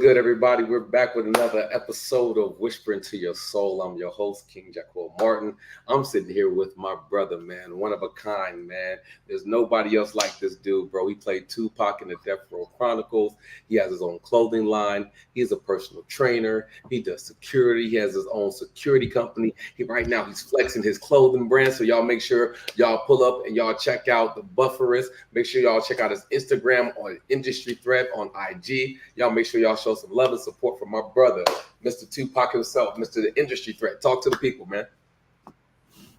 good, everybody? We're back with another episode of Whispering to Your Soul. I'm your host, King Jaquil Martin. I'm sitting here with my brother, man, one of a kind, man. There's nobody else like this dude, bro. He played Tupac in the Death Row Chronicles. He has his own clothing line. He's a personal trainer. He does security. He has his own security company. Right now he's flexing his clothing brand. So y'all make sure y'all pull up and y'all check out the Bufferist. Make sure y'all check out his Instagram or industry thread on IG. Y'all make sure y'all show some love and support for my brother, Mr. Tupac himself, Mr. The Industry Threat. Talk to the people, man.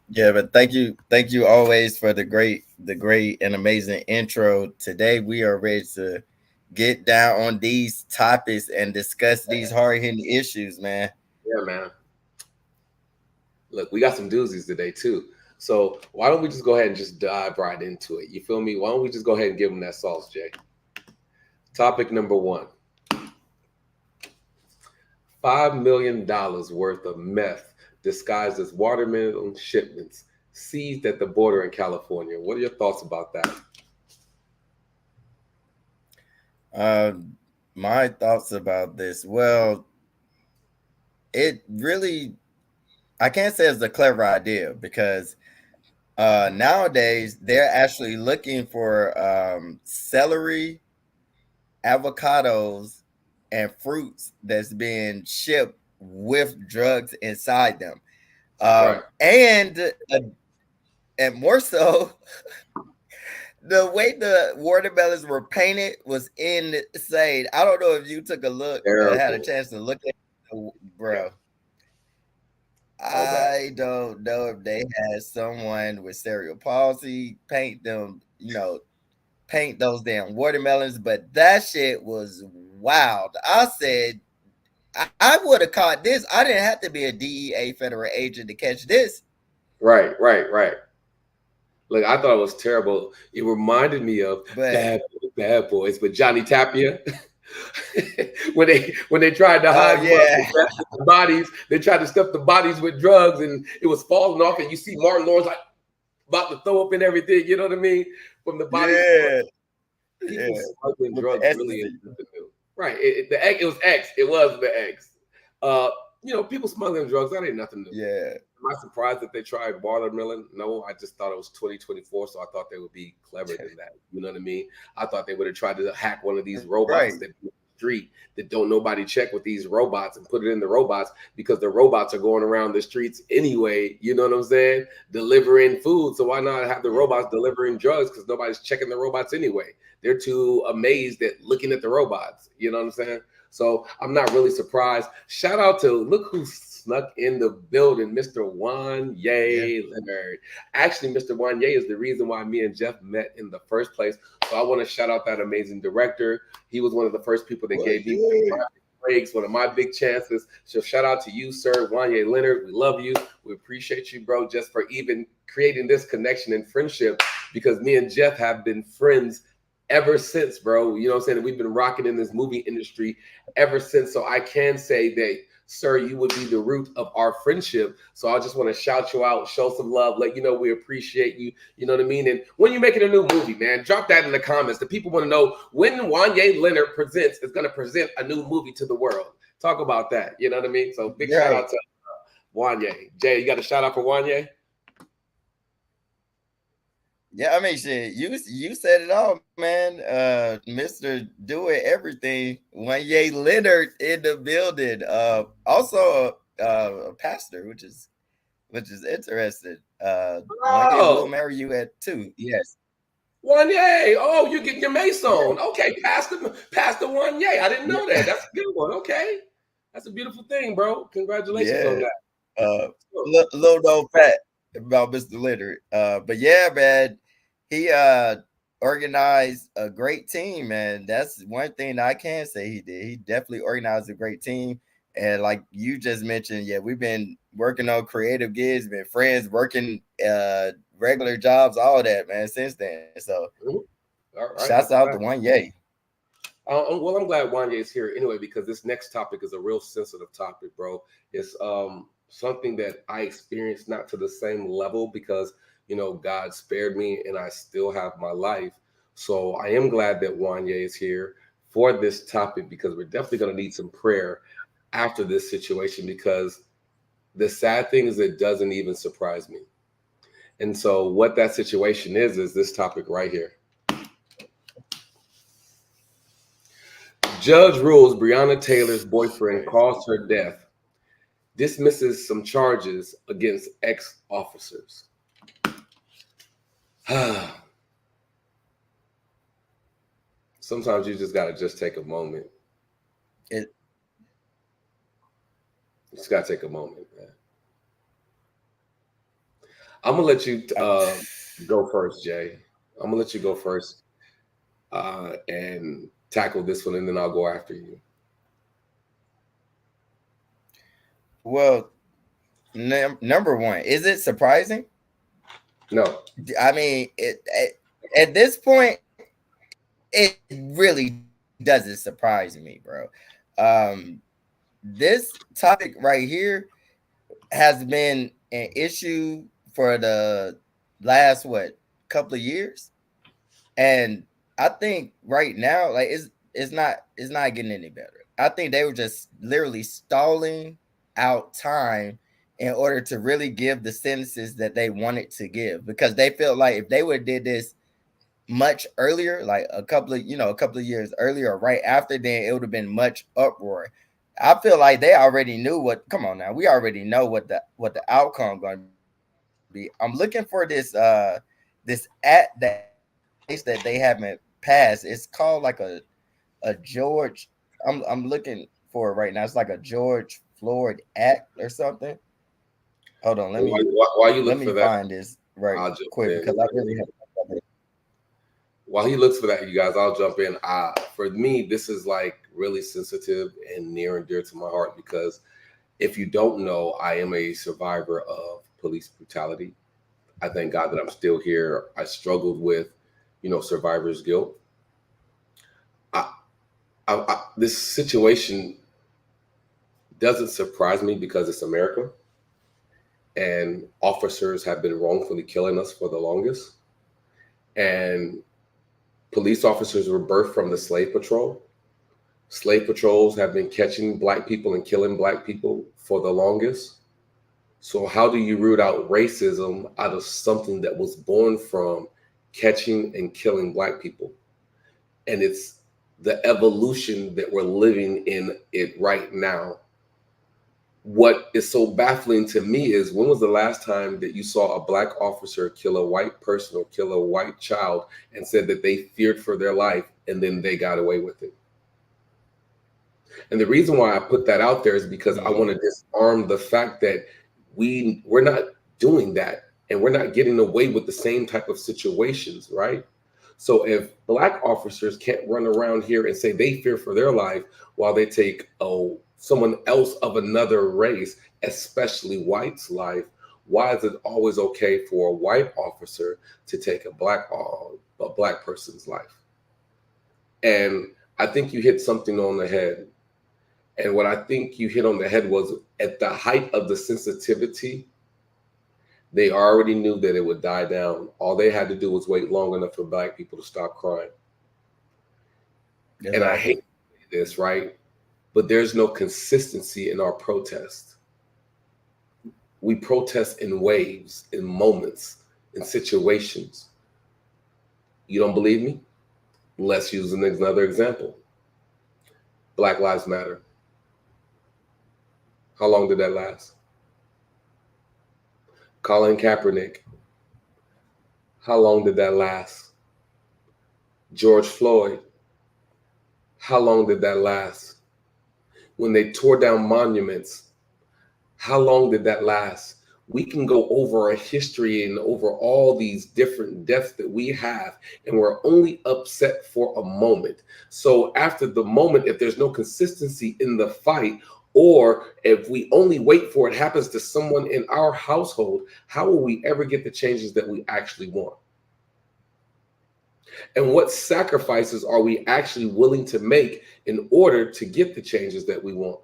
Yeah, but thank you always for the great and amazing intro. Today we are ready to get down on these topics and discuss these hard hitting issues, man. Yeah, man. Look, we got some doozies today too. So why don't we just go ahead and just dive right into it? You feel me? Why don't we just go ahead and give them that sauce, Jay? Topic number one. $5 million worth of meth disguised as watermelon shipments seized at the border in California. What are your thoughts about that? Uh, my thoughts about this. Well, it really I can't say it's a clever idea because nowadays they're actually looking for celery, avocados, and fruits that's being shipped with drugs inside them. Right. Um, and uh, and more so, the way the watermelons were painted was insane. I don't know if you took a look, had a Terrible. chance to look at it, Yeah. bro. So bad. I don't know if they had someone with cerebral palsy paint them, paint those damn watermelons, but that shit was wild. I said I would have caught this. I didn't have to be a DEA federal agent to catch this. Right, right, right. Like I thought it was terrible. It reminded me of But Bad Boys with Johnny Tapia. When they tried to oh hide yeah, the bodies, they tried to stuff the bodies with drugs, and it was falling off, and you see Martin Lawrence like about to throw up and everything. You know what I mean? From the bodies, yeah, people yeah. smuggling With the drugs really ain't ecstasy. nothing new. Right? The X, it was X. It was the X. Uh, people smuggling drugs that ain't nothing new. Yeah, Am I surprised that they tried watermelon? No, I just thought it was 2024, so I thought they would be clever than that. You know what I mean? I thought they would have tried to hack one of these robots right. that be on the street that don't nobody check with these robots and put it in the robots because the robots are going around the streets anyway. You know what I'm saying? Delivering food. So why not have the Yeah, robots delivering drugs? Because nobody's checking the robots anyway. They're too amazed at looking at the robots. You know what I'm saying? So I'm not really surprised. Shout out to look who snuck in the building, Mr. yeah. Wanye Leonard. Actually, Mr. Wanye is the reason why me and Jeff met in the first place. So I want to shout out that amazing director. He was one of the first people that Well, gave me yeah. breaks, one of my big chances. So shout out to you, sir, Wanye Leonard. We love you. We appreciate you, bro, just for even creating this connection and friendship because me and Jeff have been friends ever since, bro. You know what I'm saying? We've been rocking in this movie industry ever since. So I can say that, sir, you would be the root of our friendship. So I just want to shout you out, show some love, let you know we appreciate you. You know what I mean? And when you're making a new movie, man, drop that in the comments. The people want to know when Wanye Leonard presents is going to present a new movie to the world. Talk about that. You know what I mean? So big shout Right. out to Wanye. Jay, you got a shout out for Wanye? Yeah, I mean, shit, you said it all, man. Mister doing everything. Wanye Leonard in the building. Also a pastor, which is interesting. Wanye will Oh, marry you at two. Yes. Wanye. Oh, you're getting your Mason. Okay, Pastor Wanye. I didn't know that. Yeah. That's a good one. Okay. That's a beautiful thing, bro. Congratulations on Yeah. that. Uh, Sure. little known fact about Mister Leonard. But yeah, man, he organized a great team, man. That's one thing I can say he did. He definitely organized a great team. And like you just mentioned, yeah, we've been working on creative gigs, been friends, working regular jobs, all that, man, since then. So Mhm. All right, shouts that's a out to fact. One Yay. Well, I'm glad Wanye is here anyway because this next topic is a real sensitive topic, bro. It's something that I experienced not to the same level because God spared me and I still have my life. So I am glad that Wanye is here for this topic because we're definitely going to need some prayer after this situation, because the sad thing is it doesn't even surprise me. And so what that situation is this topic right here. Judge rules Breonna Taylor's boyfriend caused her death, dismisses some charges against ex-officers. Sometimes you just gotta take a moment. You just gotta take a moment, man. I'm gonna let you go first, Jay. I'm gonna let you go first and tackle this one, and then I'll go after you. Well, number one, is it surprising? No. I mean, at this point, it really doesn't surprise me, bro. This topic right here has been an issue for the last couple of years, and I think right now, like it's not getting any better. I think they were just literally stalling out time in order to really give the sentences that they wanted to give, because they felt like if they would have did this much earlier, like a couple of years earlier or right after, then it would have been much uproar. I feel like they already knew what. Come on now, we already know what the outcome going to be. I'm looking for this act that they haven't passed. It's called like a George. I'm looking for it right now. It's like a George Floyd Act or something. Hold on, let me find this right quick because I really have. While he looks for that, you guys, I'll jump in. For me, this is like really sensitive and near and dear to my heart, because if you don't know, I am a survivor of police brutality. I thank God that I'm still here. I struggled with, survivor's guilt. This situation doesn't surprise me because it's America, and officers have been wrongfully killing us for the longest. And police officers were birthed from the slave patrol. Slave patrols have been catching Black people and killing Black people for the longest. So how do you root out racism out of something that was born from catching and killing Black people? And it's the evolution that we're living in it right now. What is so baffling to me is, when was the last time that you saw a Black officer kill a white person or kill a white child and said that they feared for their life and then they got away with it? And the reason why I put that out there is because I want to disarm the fact that we're not doing that, and we're not getting away with the same type of situations, right? So if Black officers can't run around here and say they fear for their life while they take someone else of another race, especially white's life, why is it always okay for a white officer to take a black person's life? And I think you hit something on the head. And what I think you hit on the head was, at the height of the sensitivity, they already knew that it would die down. All they had to do was wait long enough for Black people to stop crying. And I hate this, right? But there's no consistency in our protest. We protest in waves, in moments, in situations. You don't believe me? Let's use another example. Black Lives Matter. How long did that last? Colin Kaepernick. How long did that last? George Floyd. How long did that last? When they tore down monuments, how long did that last? We can go over a history and over all these different deaths that we have, and we're only upset for a moment. So after the moment, if there's no consistency in the fight, or if we only wait for it happens to someone in our household, how will we ever get the changes that we actually want? And what sacrifices are we actually willing to make in order to get the changes that we want?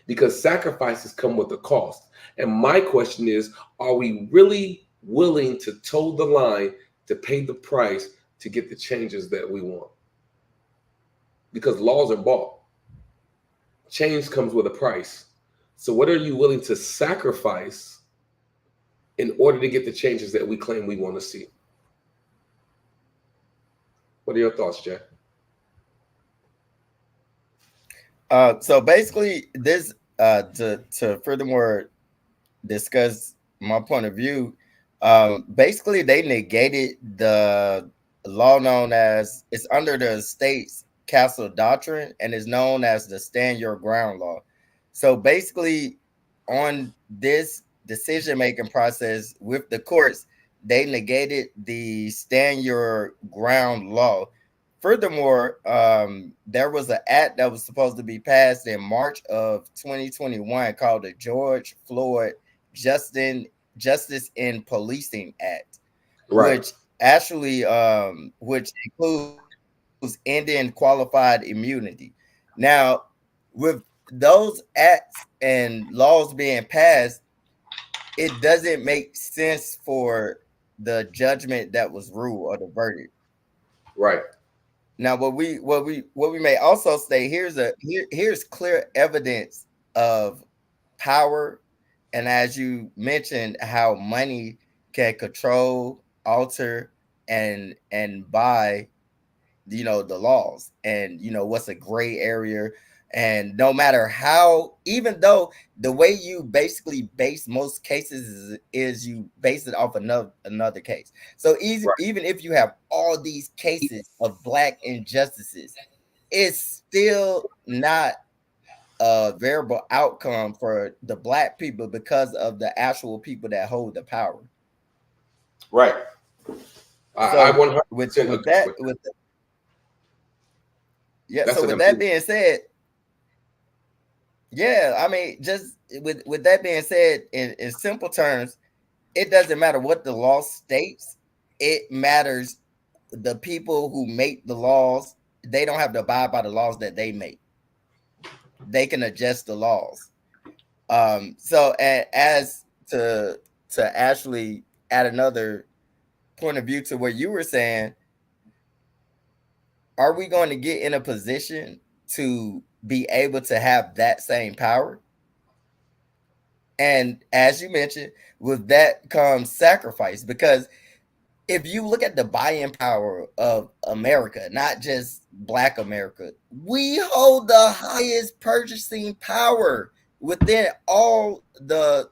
Because sacrifices come with a cost. And my question is, are we really willing to toe the line to pay the price to get the changes that we want? because laws are bought. Change comes with a price. So what are you willing to sacrifice in order to get the changes that we claim we want to see? What are your thoughts, Jay? So basically, this to furthermore discuss my point of view, basically they negated the law known as, it's under the state's castle doctrine and is known as the stand your ground law. So basically, on this decision making process with the courts, they negated the stand your ground law. Furthermore, there was an act that was supposed to be passed in March of 2021 called the George Floyd Justice in Policing Act, Right. which actually which includes ending qualified immunity. Now, with those acts and laws being passed, it doesn't make sense for the judgment that was ruled or the verdict. Right. Now, what we may also say, here's clear evidence of power, and as you mentioned, how money can control, alter, and buy, the laws, and what's a gray area. And no matter how, even though the way you basically base most cases is you base it off another case. So easy, Right. even if you have all these cases of black injustices, it's still not a variable outcome for the black people because of the actual people that hold the power. Right. I So 100% with agree that, with that. with yeah, That's so an with that amazing. being said, yeah, I mean, just with that being said, in simple terms, it doesn't matter what the law states. It matters the people who make the laws. They don't have to abide by the laws that they make. They can adjust the laws. So as to actually add another point of view to what you were saying, are we going to get in a position to be able to have that same power? And as you mentioned, with that comes sacrifice. Because if you look at the buying power of America, not just Black America, we hold the highest purchasing power within all the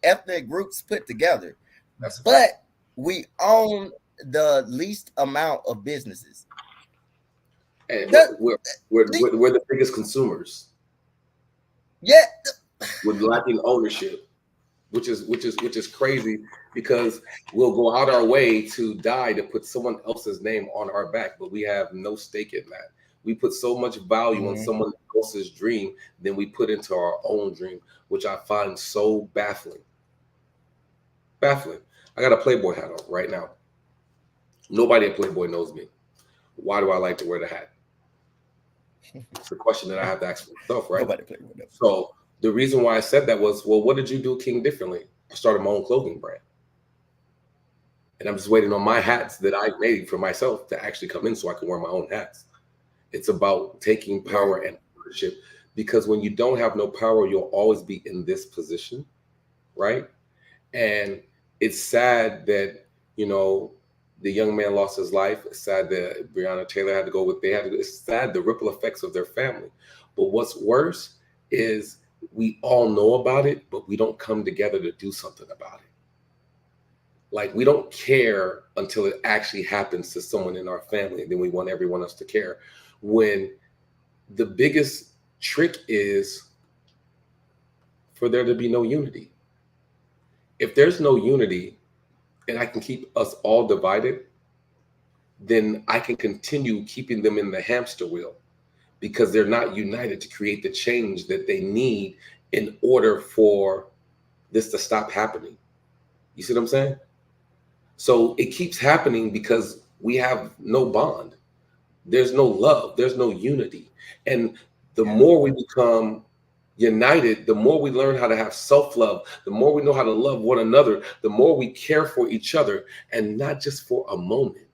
ethnic groups put together. That's a fact. But we own the least amount of businesses. And The, we're the biggest consumers yeah, with lacking ownership, which is crazy because we'll go out our way to die to put someone else's name on our back, but we have no stake in that. We put so much value on someone else's dream than we put into our own dream, which I find so baffling. Baffling. I got a Playboy hat on right now. Nobody at Playboy knows me. Why do I like to wear the hat? It's a question that I have to ask myself, right? nobody played with them. So the reason why I said that was, well, what did you do, King, differently? I started my own clothing brand. And I'm just waiting on my hats that I made for myself to actually come in so I can wear my own hats. It's about taking power and ownership, because when you don't have no power, you'll always be in this position, right? And it's sad that, the young man lost his life. It's sad that Breonna Taylor had to go with, it's sad the ripple effects of their family. But what's worse is we all know about it, but we don't come together to do something about it. Like, we don't care until it actually happens to someone in our family, and then we want everyone else to care. When the biggest trick is for there to be no unity. If there's no unity and I can keep us all divided, then I can continue keeping them in the hamster wheel because they're not united to create the change that they need in order for this to stop happening. You see what I'm saying? So it keeps happening because we have no bond. There's no love. There's no unity. And the more we become united, the more we learn how to have self-love, the more we know how to love one another, the more we care for each other, and not just for a moment.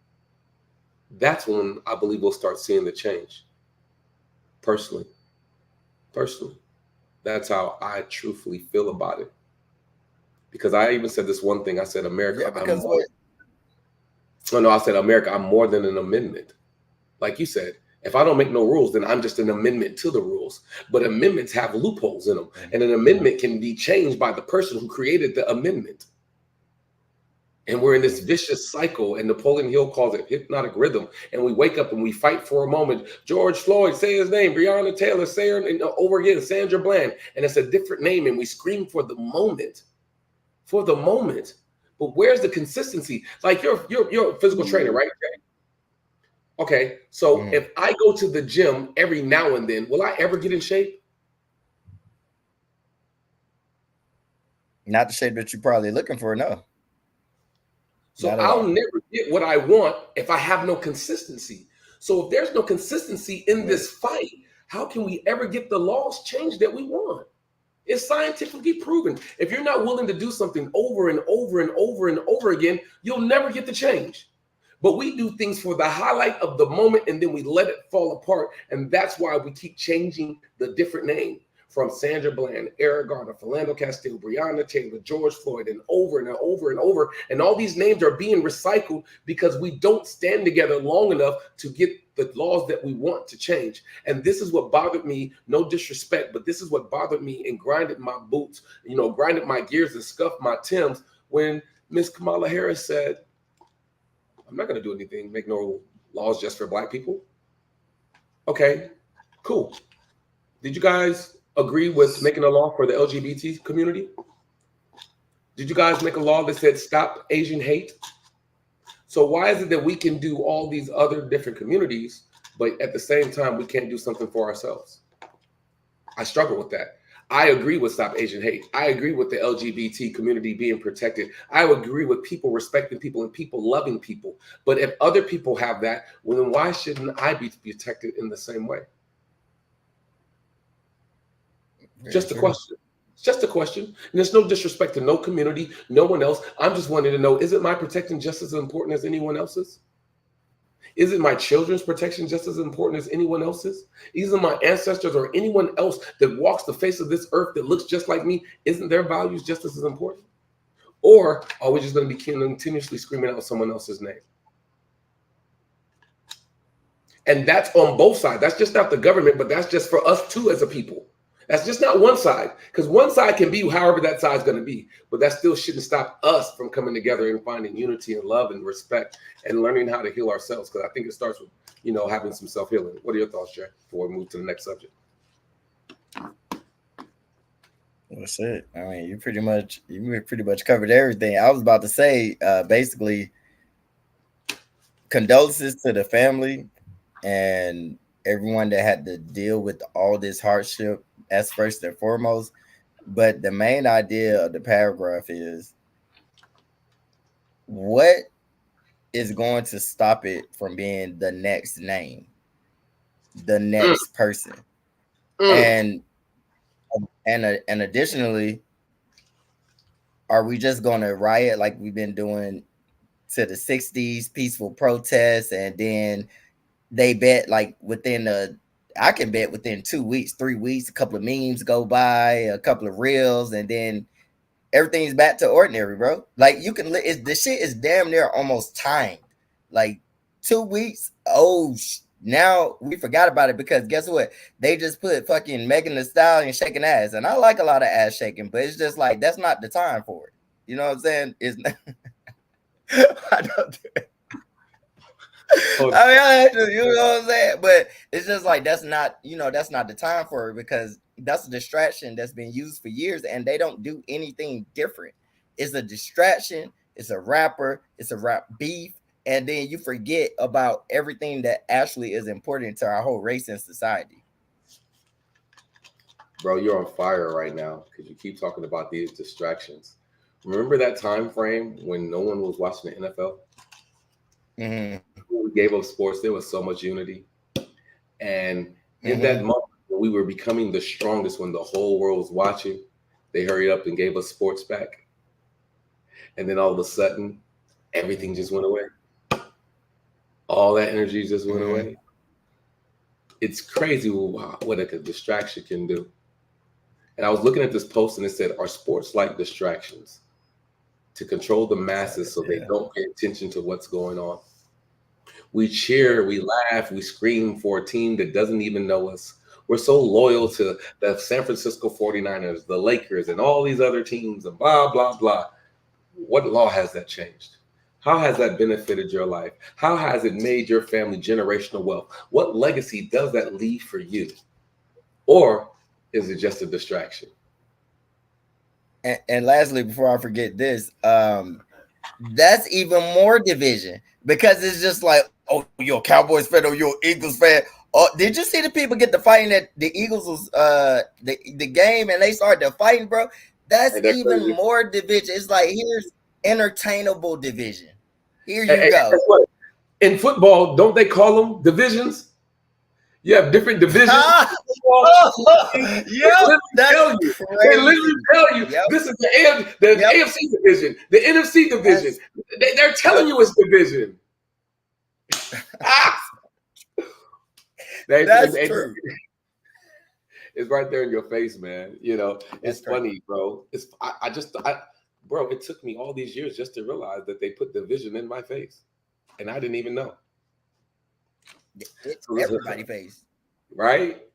That's when I believe we'll start seeing the change. Personally, that's how I truthfully feel about it. Because I even said this one thing. I said, America, Yeah, because what? I said, America, I'm more than an amendment. Like you said, if I don't make no rules, then I'm just an amendment to the rules. But amendments have loopholes in them. And an amendment can be changed by the person who created the amendment. And we're in this vicious cycle, and Napoleon Hill calls it hypnotic rhythm. And we wake up and we fight for a moment. George Floyd, say his name. Breonna Taylor, say her name over again. Sandra Bland, and it's a different name, and we scream for the moment. For the moment. But where's the consistency? Like you're a physical trainer, right? Okay, so if I go to the gym every now and then, will I ever get in shape? Not the shape that you're probably looking for, no. So I'll never get what I want if I have no consistency. So if there's no consistency in this fight, how can we ever get the laws changed that we want? It's scientifically proven. If you're not willing to do something over and over and over and over again, you'll never get the change. But we do things for the highlight of the moment, and then we let it fall apart. And that's why we keep changing the different name from Sandra Bland, Eric Garner, Philando Castile, Breonna Taylor, George Floyd, and over and over and over. And all these names are being recycled because we don't stand together long enough to get the laws that we want to change. And this is what bothered me, no disrespect, but this is what bothered me and grinded my boots, grinded my gears and scuffed my Timbs when Miss Kamala Harris said, I'm not going to do anything, make no laws just for Black people. Okay, cool. Did you guys agree with making a law for the LGBT community? Did you guys make a law that said stop Asian hate? So why is it that we can do all these other different communities, but at the same time, we can't do something for ourselves? I struggle with that. I agree with stop Asian hate. I agree with the LGBT community being protected. I agree with people respecting people and people loving people. But if other people have that, well, then why shouldn't I be protected in the same way? Just a question. It's just a question. And there's no disrespect to no community, no one else. I'm just wanting to know, is it my protection just as important as anyone else's? Is it my children's protection just as important as anyone else's? Isn't my ancestors or anyone else that walks the face of this earth that looks just like me, isn't their values just as important? Or are we just going to be continuously screaming out someone else's name? And that's on both sides. That's just not the government, but that's just for us too as a people. That's just not one side, because one side can be however that side's going to be, but that still shouldn't stop us from coming together and finding unity and love and respect and learning how to heal ourselves, because I think it starts with, having some self-healing. What are your thoughts, Jay, before we move to the next subject? That's it. I mean, you pretty much covered everything. I was about to say, basically, condolences to the family and everyone that had to deal with all this hardship as first and foremost. But the main idea of the paragraph is, what is going to stop it from being the next name, the next person? And additionally, are we just going to riot like we've been doing to the 60s, peaceful protests, and then they bet like I can bet within 2 weeks, 3 weeks, a couple of memes go by, a couple of reels, and then everything's back to ordinary, bro. Like the shit is damn near almost timed. Like 2 weeks. Oh, now we forgot about it because guess what? They just put fucking Megan Thee Stallion shaking ass, and I like a lot of ass shaking, but it's just like that's not the time for it. You know what I'm saying? It's not. I don't do it. I mean, you know what I'm saying? But it's just like that's not the time for it, because that's a distraction that's been used for years and they don't do anything different. It's a distraction, it's a rapper, it's a rap beef, and then you forget about everything that actually is important to our whole race and society. Bro, you're on fire right now because you keep talking about these distractions. Remember that time frame when no one was watching the NFL? Mm-hmm. When we gave up sports, there was so much unity. And in that moment when we were becoming the strongest, when the whole world was watching, they hurried up and gave us sports back. And then all of a sudden, everything just went away. All that energy just went away. it's crazy what a distraction can do. And I was looking at this post and it said, "Are sports like distractions to control the masses so they don't pay attention to what's going on?" We cheer, we laugh, we scream for a team that doesn't even know us. We're so loyal to the San Francisco 49ers, the Lakers, and all these other teams, and blah, blah, blah. What law has that changed? How has that benefited your life? How has it made your family generational wealth? What legacy does that leave for you? Or is it just a distraction? And lastly, before I forget this, that's even more division because it's just like, oh, you're a Cowboys fan or you're an Eagles fan. Oh, did you see the people get to fighting at the Eagles was the game and they started fighting, bro? That's even crazy. More division. It's like here's entertainable division. Here you go. In football, don't they call them divisions? You have different divisions. They literally tell you this is the AFC division, the NFC division. They're telling you it's division. That's true. It's right there in your face, man. You know, it's funny, bro. Bro, it took me all these years just to realize that they put division in my face, and I didn't even know. It's everybody's face. Right?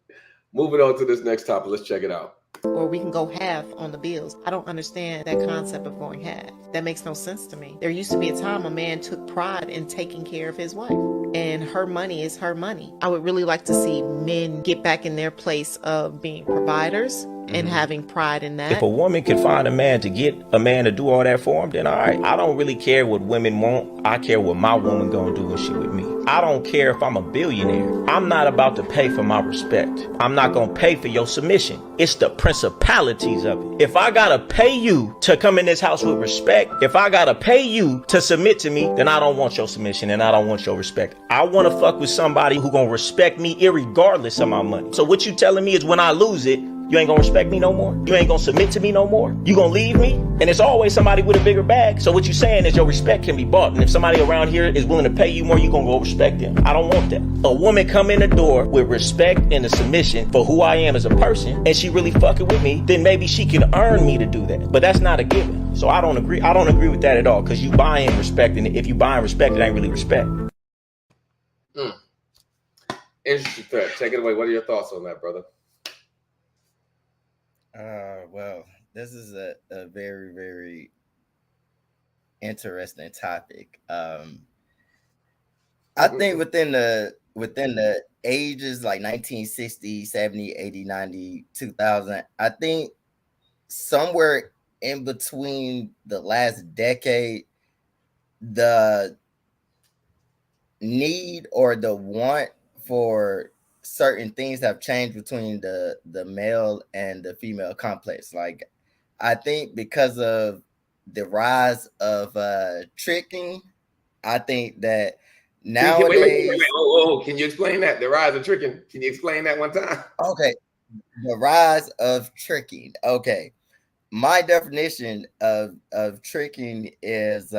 Moving on to this next topic. Let's check it out. Or we can go half on the bills. I don't understand that concept of going half. That makes no sense to me. There used to be a time a man took pride in taking care of his wife, and her money is her money. I would really like to see men get back in their place of being providers and having pride in that. If a woman can find a man to get a man to do all that for him, then all right. I don't really care what women want. I care what my woman gonna do when she with me. I don't care if I'm a billionaire. I'm not about to pay for my respect. I'm not gonna pay for your submission. It's the principalities of it. If I gotta pay you to come in this house with respect, if I gotta pay you to submit to me, then I don't want your submission and I don't want your respect. I wanna fuck with somebody who gonna respect me irregardless of my money. So what you telling me is when I lose it, you ain't gonna respect me no more? You ain't gonna submit to me no more? You gonna leave me? And it's always somebody with a bigger bag. So what you saying is your respect can be bought. And if somebody around here is willing to pay you more, you gonna go respect them. I don't want that. A woman come in the door with respect and a submission for who I am as a person, and she really fucking with me, then maybe she can earn me to do that. But that's not a given. So I don't agree. I don't agree with that at all. Because you buying respect, and if you buying respect, it ain't really respect. Interesting threat. Take it away. What are your thoughts on that, brother? Well, this is a very, very interesting topic. I think within the ages like 1960, 70, 80, 90, 2000, I think somewhere in between the last decade, the need or the want for certain things have changed between the male and the female complex. Like, I think because of the rise of tricking, I think that nowadays. Wait. Can you explain that? The rise of tricking. Can you explain that one time? Okay, the rise of tricking. Okay, my definition of tricking is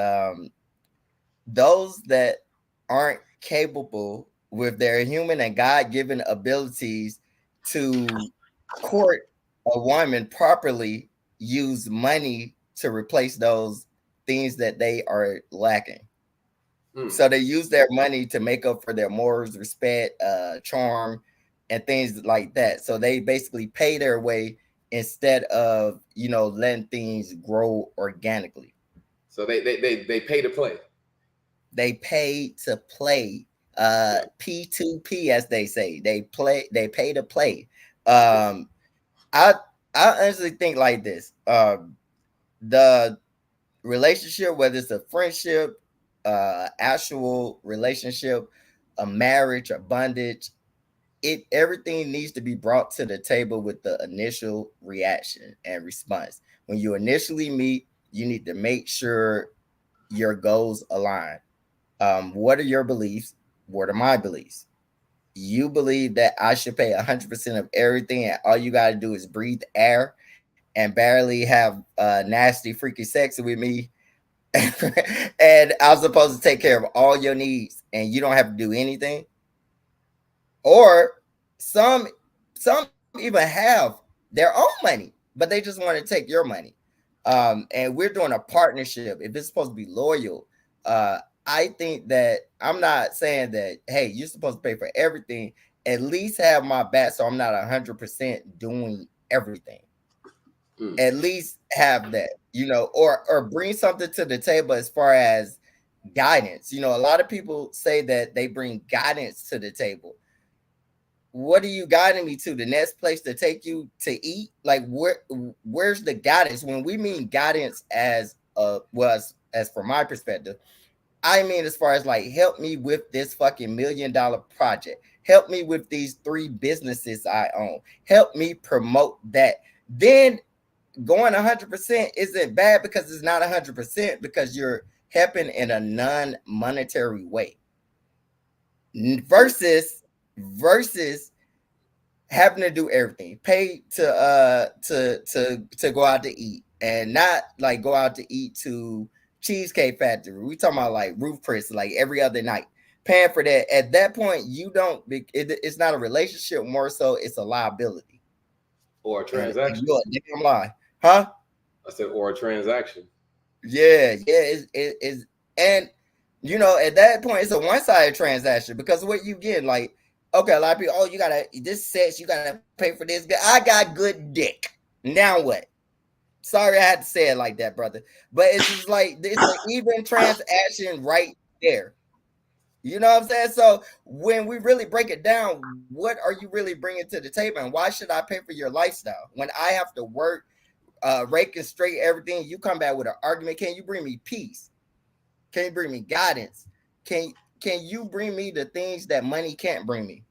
those that aren't capable with their human and God-given abilities to court a woman properly, use money to replace those things that they are lacking. So they use their money to make up for their morals, respect, charm, and things like that. So they basically pay their way instead of, letting things grow organically. So they pay to play. They pay to play. P2P, as they say. They pay to play. I honestly think like this. The relationship, whether it's a friendship, actual relationship, a marriage, a bondage, everything needs to be brought to the table with the initial reaction and response. When you initially meet, you need to make sure your goals align. What are your beliefs? What are my beliefs? You believe that I should pay 100% of everything, and all you got to do is breathe air and barely have nasty, freaky sex with me, and I'm supposed to take care of all your needs, and you don't have to do anything? Or some even have their own money, but they just want to take your money. And we're doing a partnership. If it's supposed to be loyal, I think that I'm not saying that, hey, you're supposed to pay for everything. At least have my back, so I'm not 100% doing everything. At least have that, or bring something to the table as far as guidance. A lot of people say that they bring guidance to the table. What are you guiding me to? The next place to take you to eat? Like, where's the guidance? When we mean guidance as from my perspective, I mean as far as like, help me with this fucking $1 million project. Help me with these 3 businesses I own. Help me promote that. Then going 100% isn't bad, because it's not 100%, because you're helping in a non-monetary way. Versus having to do everything, pay to go out to eat, and not like go out to eat to Cheesecake Factory. We talking about like Ruth Chris, like every other night, paying for that. At that point, it's not a relationship, more so it's a liability or a transaction. You're a damn lie, huh? I said, or a transaction. Yeah, it's and at that point it's a one-sided transaction, because what you get, like, okay, a lot of people, oh, you gotta this sex, you gotta pay for this. I got good dick. Now what? Sorry I had to say it like that, brother. But it's just like, it's an even transaction right there. You know what I'm saying? So when we really break it down, what are you really bringing to the table? And why should I pay for your lifestyle when I have to work, rake and straight everything? You come back with an argument. Can you bring me peace? Can you bring me guidance? Can you bring me the things that money can't bring me?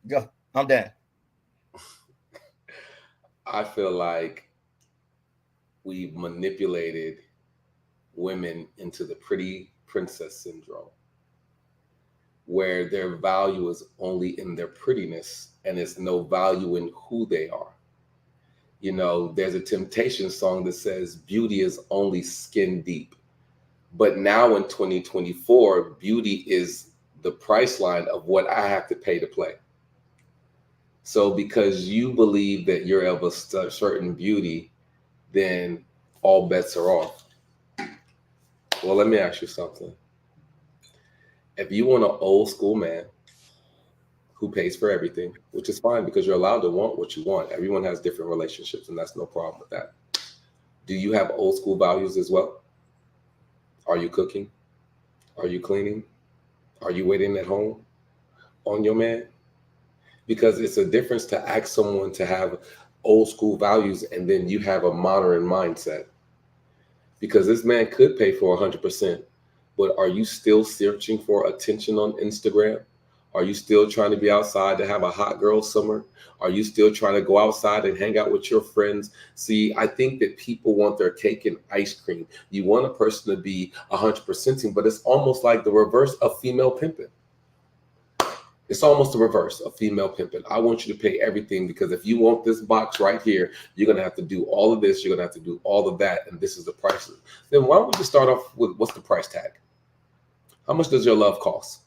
Go. I'm done. I feel like we've manipulated women into the pretty princess syndrome, where their value is only in their prettiness and there's no value in who they are. There's a Temptation song that says beauty is only skin deep. But now in 2024, beauty is the price line of what I have to pay to play. So because you believe that you're of a certain beauty, then all bets are off. Well, let me ask you something. If you want an old school man who pays for everything, which is fine because you're allowed to want what you want. Everyone has different relationships, and that's no problem with that. Do you have old school values as well? Are you cooking? Are you cleaning? Are you waiting at home on your man? Because it's a difference to ask someone to have old school values and then you have a modern mindset. Because this man could pay for 100%, but are you still searching for attention on Instagram? Are you still trying to be outside to have a hot girl summer? Are you still trying to go outside and hang out with your friends? See, I think that people want their cake and ice cream. You want a person to be 100%, but it's almost like the reverse of female pimping. It's almost the reverse of female pimping. I want you to pay everything, because if you want this box right here, you're going to have to do all of this. You're going to have to do all of that. And this is the price. Then why don't we just start off with, what's the price tag? How much does your love cost?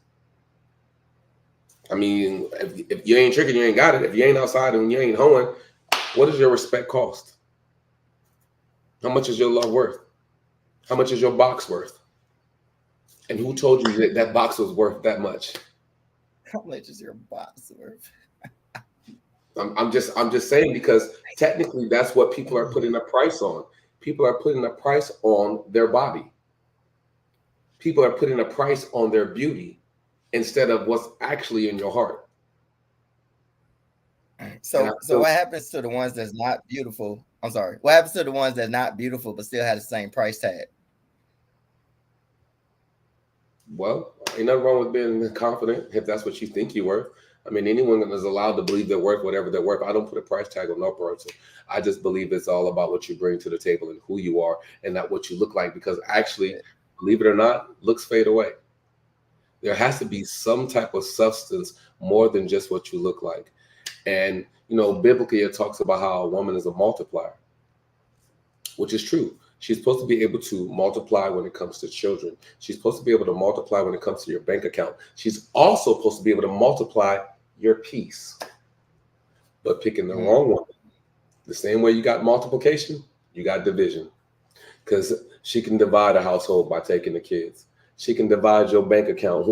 I mean, if you ain't tricking, you ain't got it. If you ain't outside and you ain't hoeing, what does your respect cost? How much is your love worth? How much is your box worth? And who told you that that box was worth that much? How much is your box worth? I'm just saying, because technically that's what people are putting a price on. People are putting a price on their body. People are putting a price on their beauty instead of what's actually in your heart. So what happens to the ones that's not beautiful? I'm sorry. What happens to the ones that's not beautiful but still have the same price tag? Well, ain't nothing wrong with being confident if that's what you think you're worth. I mean, anyone is allowed to believe they're worth whatever they're worth. I don't put a price tag on no person. I just believe it's all about what you bring to the table and who you are and not what you look like, because actually, believe it or not, looks fade away. There has to be some type of substance more than just what you look like. And, you know, biblically, it talks about how a woman is a multiplier, which is true. She's supposed to be able to multiply when it comes to children. She's supposed to be able to multiply when it comes to your bank account. She's also supposed to be able to multiply your peace. But picking the wrong one, the same way you got multiplication, you got division. Because she can divide a household by taking the kids. She can divide your bank account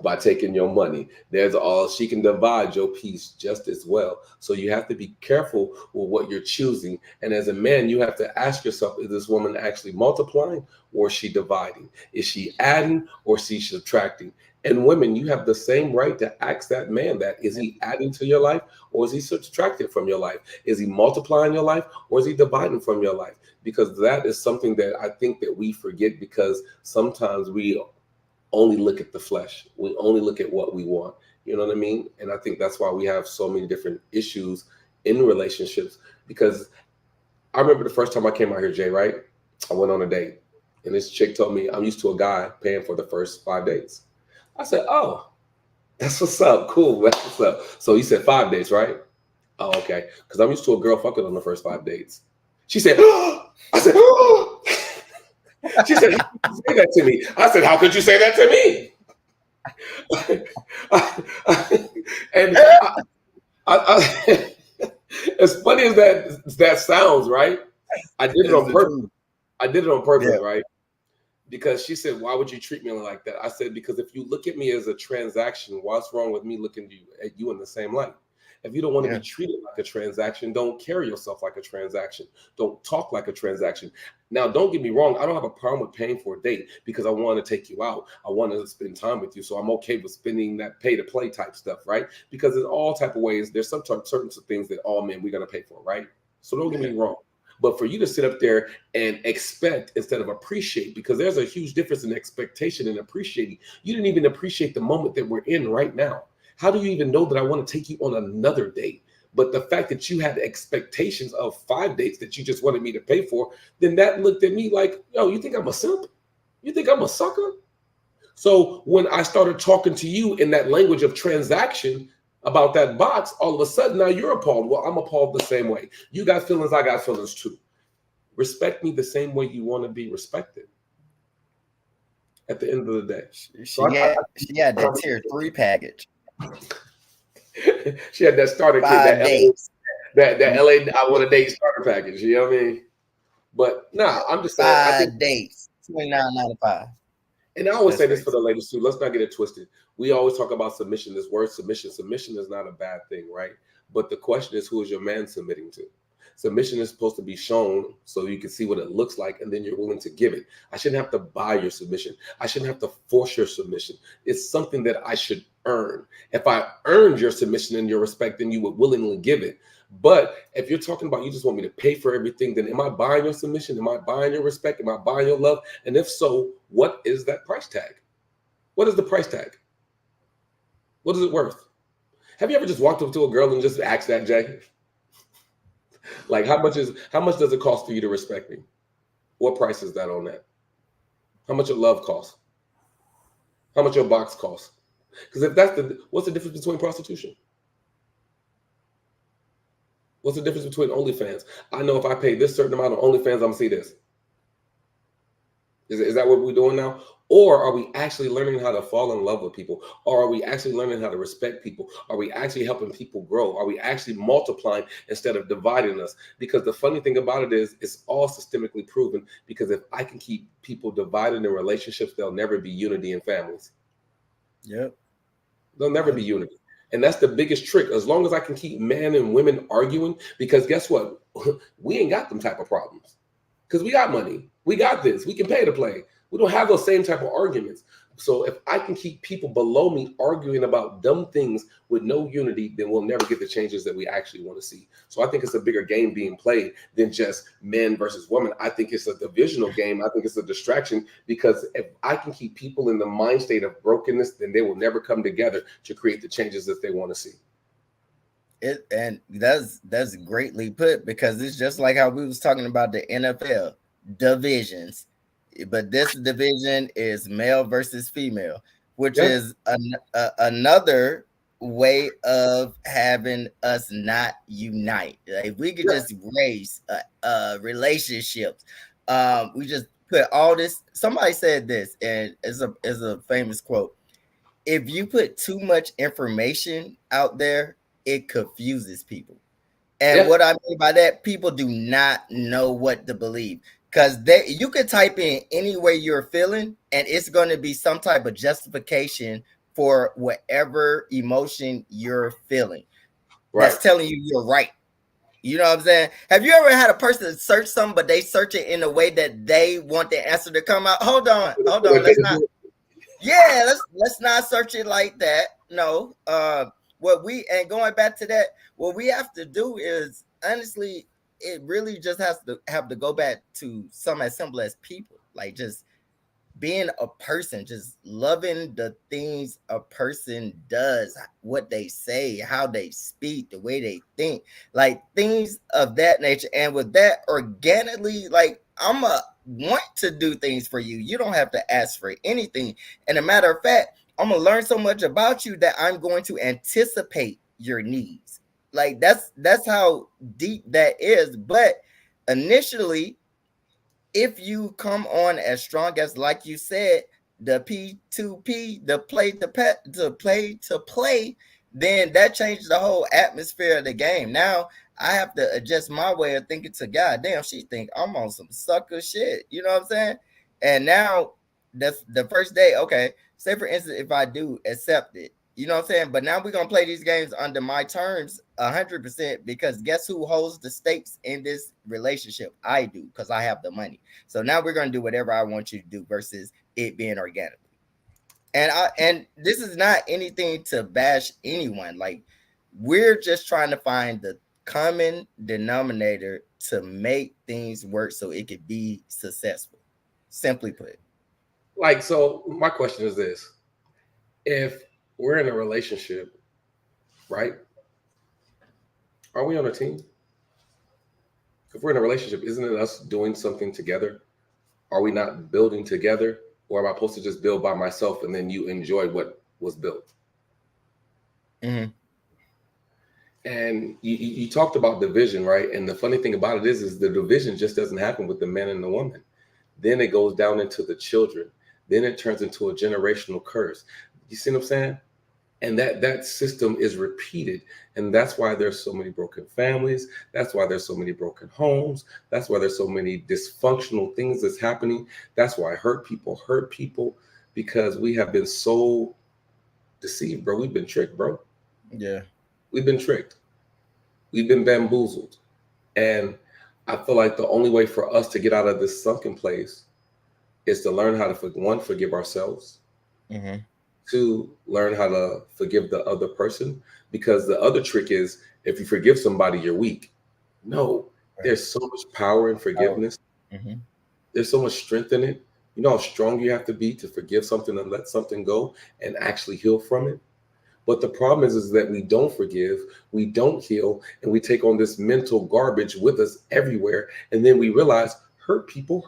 by taking your money. She can divide your peace just as well. So you have to be careful with what you're choosing. And as a man, you have to ask yourself, is this woman actually multiplying or is she dividing? Is she adding or is she subtracting? And women, you have the same right to ask that man that. Is he adding to your life or is he subtracting from your life? Is he multiplying your life or is he dividing from your life? Because that is something that I think that we forget, because sometimes we only look at the flesh. We only look at what we want. You know what I mean? And I think that's why we have so many different issues in relationships. Because I remember the first time I came out here, Jay, right? I went on a date and this chick told me I'm used to a guy paying for the first 5 dates. I said, oh, that's what's up. Cool. That's what's up. So you said 5 dates, right? Oh, okay. Because I'm used to a girl fucking on the first 5 dates. She said, oh. I said, oh. She said, how could you say that to me? I said, how could you say that to me? And as funny as that sounds, right? I did it on purpose. Yeah. Right? Because she said, why would you treat me like that? I said, because if you look at me as a transaction, what's wrong with me looking at you in the same light? If you don't want to be treated like a transaction, don't carry yourself like a transaction. Don't talk like a transaction. Now, don't get me wrong. I don't have a problem with paying for a date because I want to take you out. I want to spend time with you. So I'm okay with spending that pay to play type stuff, right? Because there's all type of ways. There's sometimes certain things that all men, we're going to pay for, right? So don't get me wrong. But for you to sit up there and expect instead of appreciate, because there's a huge difference in expectation and appreciating. You didn't even appreciate the moment that we're in right now. How do you even know that I want to take you on another date? But the fact that you had expectations of 5 dates that you just wanted me to pay for, then that looked at me like, yo, you think I'm a simp? You think I'm a sucker? So when I started talking to you in that language of transaction about that box, all of a sudden now you're appalled. Well, I'm appalled the same way. You got feelings, I got feelings too. Respect me the same way you want to be respected. At the end of the day. She had that tier 3 package. She had that starter kit, 5 days. that LA I want a date starter package. You know what I mean? But nah, I'm just saying 5 days, $29.95. And I always say this for the ladies too. Let's not get it twisted. We always talk about submission. This word submission. Submission is not a bad thing, right? But the question is, who is your man submitting to? Submission is supposed to be shown so you can see what it looks like, and then you're willing to give it. I shouldn't have to buy your submission. I shouldn't have to force your submission. It's something that I should earn. If I earned your submission and your respect, then you would willingly give it. But if you're talking about you just want me to pay for everything, then am I buying your submission? Am I buying your respect? Am I buying your love? And if so, what is that price tag? What is the price tag? What is it worth? Have you ever just walked up to a girl and just asked that, Jay? Like, how much does it cost for you to respect me? What price is that on that? How much your love costs? How much your box costs? Because if that's what's the difference between prostitution? What's the difference between OnlyFans? I know if I pay this certain amount of OnlyFans, I'm gonna see this. Is that what we're doing now? Or are we actually learning how to fall in love with people? Or are we actually learning how to respect people? Are we actually helping people grow? Are we actually multiplying instead of dividing us? Because the funny thing about it is it's all systemically proven, because if I can keep people divided in relationships, there'll never be unity in families. Yep. There'll never be unity. And that's the biggest trick. As long as I can keep men and women arguing, because guess what? We ain't got them type of problems. Because we got money. We got this. We can pay to play. We don't have those same type of arguments. So if I can keep people below me arguing about dumb things with no unity, then we'll never get the changes that we actually want to see. So I think it's a bigger game being played than just men versus women. I think it's a divisional game. I think it's a distraction, because if I can keep people in the mind state of brokenness, then they will never come together to create the changes that they want to see. And that's greatly put, because it's just like how we was talking about the NFL divisions. But this division is male versus female, which is another way of having us not unite. If we could just raise relationships, we just put all this. Somebody said this, and it's a famous quote. if you put too much information out there, it confuses people. And Yeah. what I mean by that, people do not know what to believe. Because you could type in any way you're feeling, and it's going to be some type of justification for whatever emotion you're feeling. Right. That's telling you you're right. You know what I'm saying? Have you ever had a person search something, but they search it in a way that they want the answer to come out? Hold on. Let's not. Yeah, let's not search it like that. No. Going back to that, what we have to do is, honestly, it really just has to have to go back to something as simple as people, like just being a person, just loving the things a person does, what they say, how they speak, the way they think, like things of that nature. And with that, organically, like I'm a want to do things for you. You don't have to ask for anything. And a matter of fact, I'm gonna learn so much about you that I'm going to anticipate your needs. Like that's how deep that is. But initially, if you come on as strong as, like you said, the P2P, the play to play, then that changes the whole atmosphere of the game. Now I have to adjust my way of thinking to, God damn, she think I'm on some sucker shit. You know what I'm saying? And now that's the first day. Okay, say for instance, if I do accept it, you know what I'm saying? But now we're going to play these games under my terms 100%, because guess who holds the stakes in this relationship? I do, because I have the money. So now we're going to do whatever I want you to do versus it being organically. And this is not anything to bash anyone. Like, we're just trying to find the common denominator to make things work so it could be successful. Simply put. Like, so my question is this. If we're in a relationship, right? Are we on a team? If we're in a relationship, isn't it us doing something together? Are we not building together? Or am I supposed to just build by myself and then you enjoy what was built? Mm-hmm. And you talked about division, right? And the funny thing about it is the division just doesn't happen with the man and the woman. Then it goes down into the children. Then it turns into a generational curse. You see what I'm saying? And that system is repeated. And that's why there's so many broken families. That's why there's so many broken homes. That's why there's so many dysfunctional things that's happening. That's why hurt people, because we have been so deceived, bro. We've been tricked, bro. Yeah. We've been tricked. We've been bamboozled. And I feel like the only way for us to get out of this sunken place is to learn how to, forgive ourselves. Mm-hmm. To learn how to forgive the other person, because the other trick is, if you forgive somebody, you're weak. No, there's so much power in forgiveness. Mm-hmm. There's so much strength in it. You know how strong you have to be to forgive something and let something go and actually heal from it. But the problem is that we don't forgive, we don't heal, and we take on this mental garbage with us everywhere. And then we realize hurt people.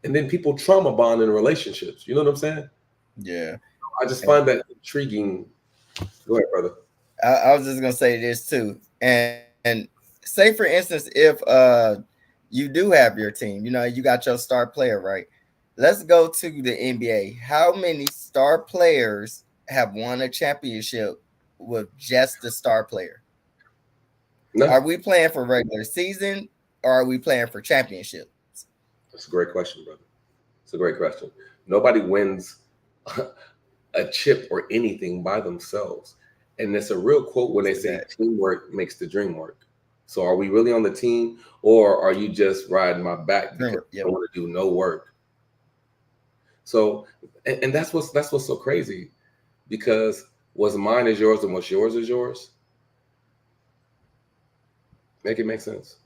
And then people trauma bond in relationships. You know what I'm saying? Yeah. I just find that intriguing. Go ahead, brother. I was just gonna say this too. And say for instance, if you do have your team, you know, you got your star player, right? Let's go to the NBA. How many star players have won a championship with just the star player? No. Are we playing for regular season or are we playing for championships? That's a great question, brother. It's a great question. Nobody wins a chip or anything by themselves. And it's a real quote when they say teamwork makes the dream work. So are we really on the team, or are you just riding my back because you don't want to do no work? So, and that's what's so crazy, because what's mine is yours and what's yours is yours. Make it make sense.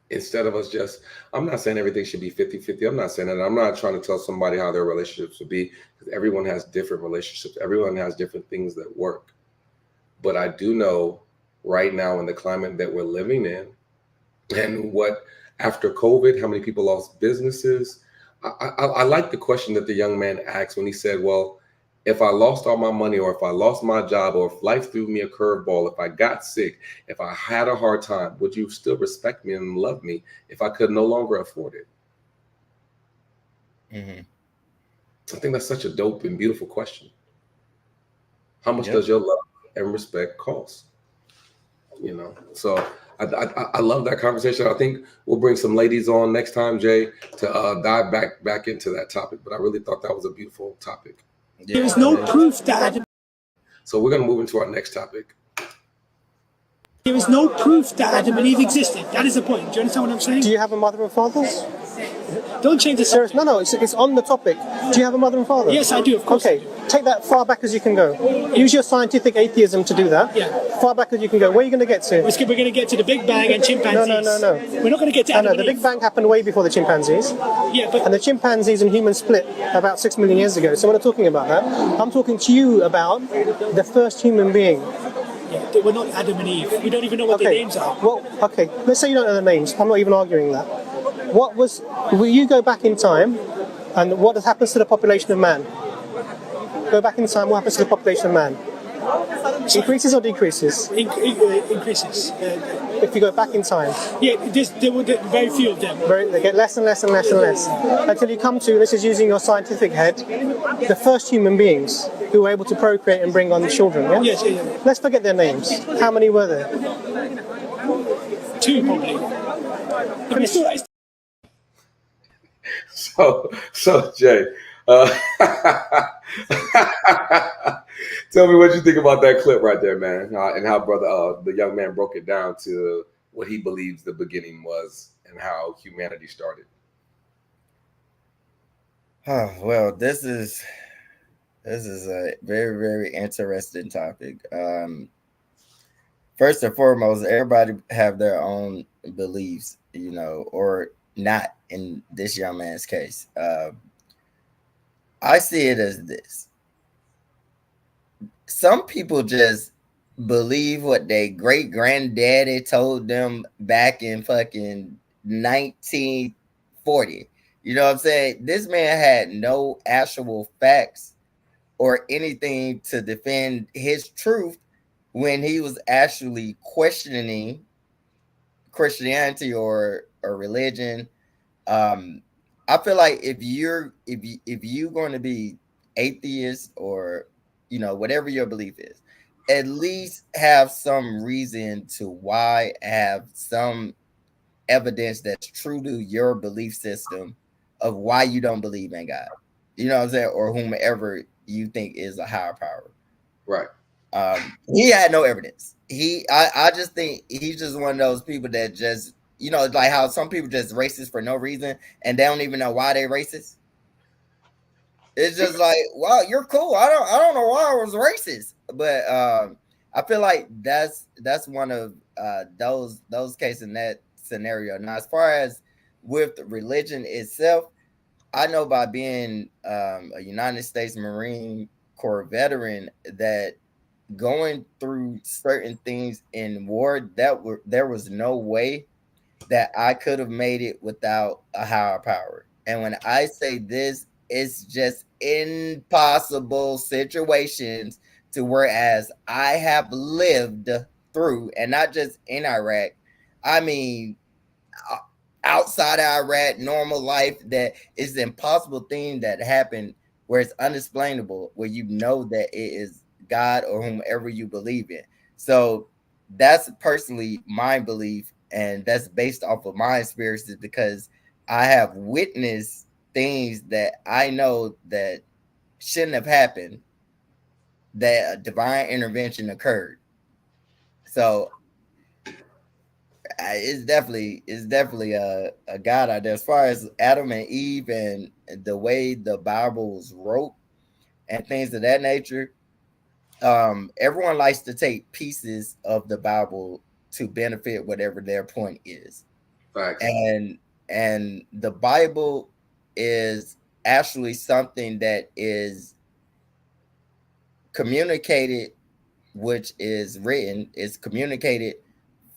Instead of us just, I'm not saying everything should be 50-50. I'm not saying that. I'm not trying to tell somebody how their relationship should be, because everyone has different relationships. Everyone has different things that work. But I do know right now, in the climate that we're living in, and what after COVID, how many people lost businesses. I like the question that the young man asked when he said, well, if I lost all my money, or if I lost my job, or if life threw me a curveball, if I got sick, if I had a hard time, would you still respect me and love me if I could no longer afford it? Mm-hmm. I think that's such a dope and beautiful question. How much Yep. does your love and respect cost? You know, so I love that conversation. I think we'll bring some ladies on next time, Jay, to dive back into that topic. But I really thought that was a beautiful topic. Yeah, There is no man. proof that So we're gonna move into our next topic. there is no proof that Adam and Eve existed. That is the point. Do you understand what I'm saying? Do you have a mother and father? Don't change the Serious? subject. No, it's on the topic. Do you have a mother and father? Yes, I do, of course. Okay, take that far back as you can go. Use your scientific atheism to do that. Yeah. Far back as you can go. Where are you going to get to? We're going to get to the Big Bang and chimpanzees. No. We're not going to get to No, Adam no, the and Big Eve. Bang happened way before the chimpanzees. Yeah, but And the chimpanzees and humans split about 6 million years ago. So we're not talking about that. I'm talking to you about the first human being. yeah, we're not Adam and Eve. We don't even know what their Okay. names are. Well, okay. Let's say you don't know the names. I'm not even arguing that. Will you go back in time and what happens to the population of man? Go back in time, what happens to the population of man? Increases or decreases? Increases. If you go back in time, Yeah, there were very few of them. they get less and less and less and less. Until you come to, this is using your scientific head, the first human beings who were able to procreate and bring on children, yeah? Yes, yeah. Let's forget their names. How many were there? Two probably. But it's still, So Jay, tell me what you think about that clip right there, man, and how the young man broke it down to what he believes the beginning was and how humanity started. Well, this is a very, very interesting topic. First and foremost, everybody have their own beliefs, or not in this young man's case. I see it as this. Some people just believe what their great granddaddy told them back in fucking 1940. You know what I'm saying? This man had no actual facts or anything to defend his truth when he was actually questioning Christianity or religion. I feel like if you're going to be atheist or whatever your belief is, at least have some reason to why, have some evidence that's true to your belief system of why you don't believe in God. You know what I'm saying? Or whomever you think is a higher power. Right. He had no evidence. I just think he's just one of those people that just, like how some people just racist for no reason and they don't even know why they racist. It's just like, wow, you're cool. I don't know why I was racist, but I feel like that's one of those cases in that scenario. Now, as far as with religion itself, I know by being a United States Marine Corps veteran that going through certain things in war, there was no way that I could have made it without a higher power. And when I say this, it's just impossible situations to whereas I have lived through, and not just in Iraq, I mean outside of Iraq, normal life, that is the impossible thing that happened where it's unexplainable, where that it is God or whomever you believe in. So that's personally my belief, and that's based off of my experiences because I have witnessed things that I know that shouldn't have happened, that a divine intervention occurred. So it's definitely a God out there. As far as Adam and Eve and the way the Bible was wrote and things of that nature, everyone likes to take pieces of the Bible to benefit whatever their point is. Facts. And the Bible is actually something that is communicated, which is written, is communicated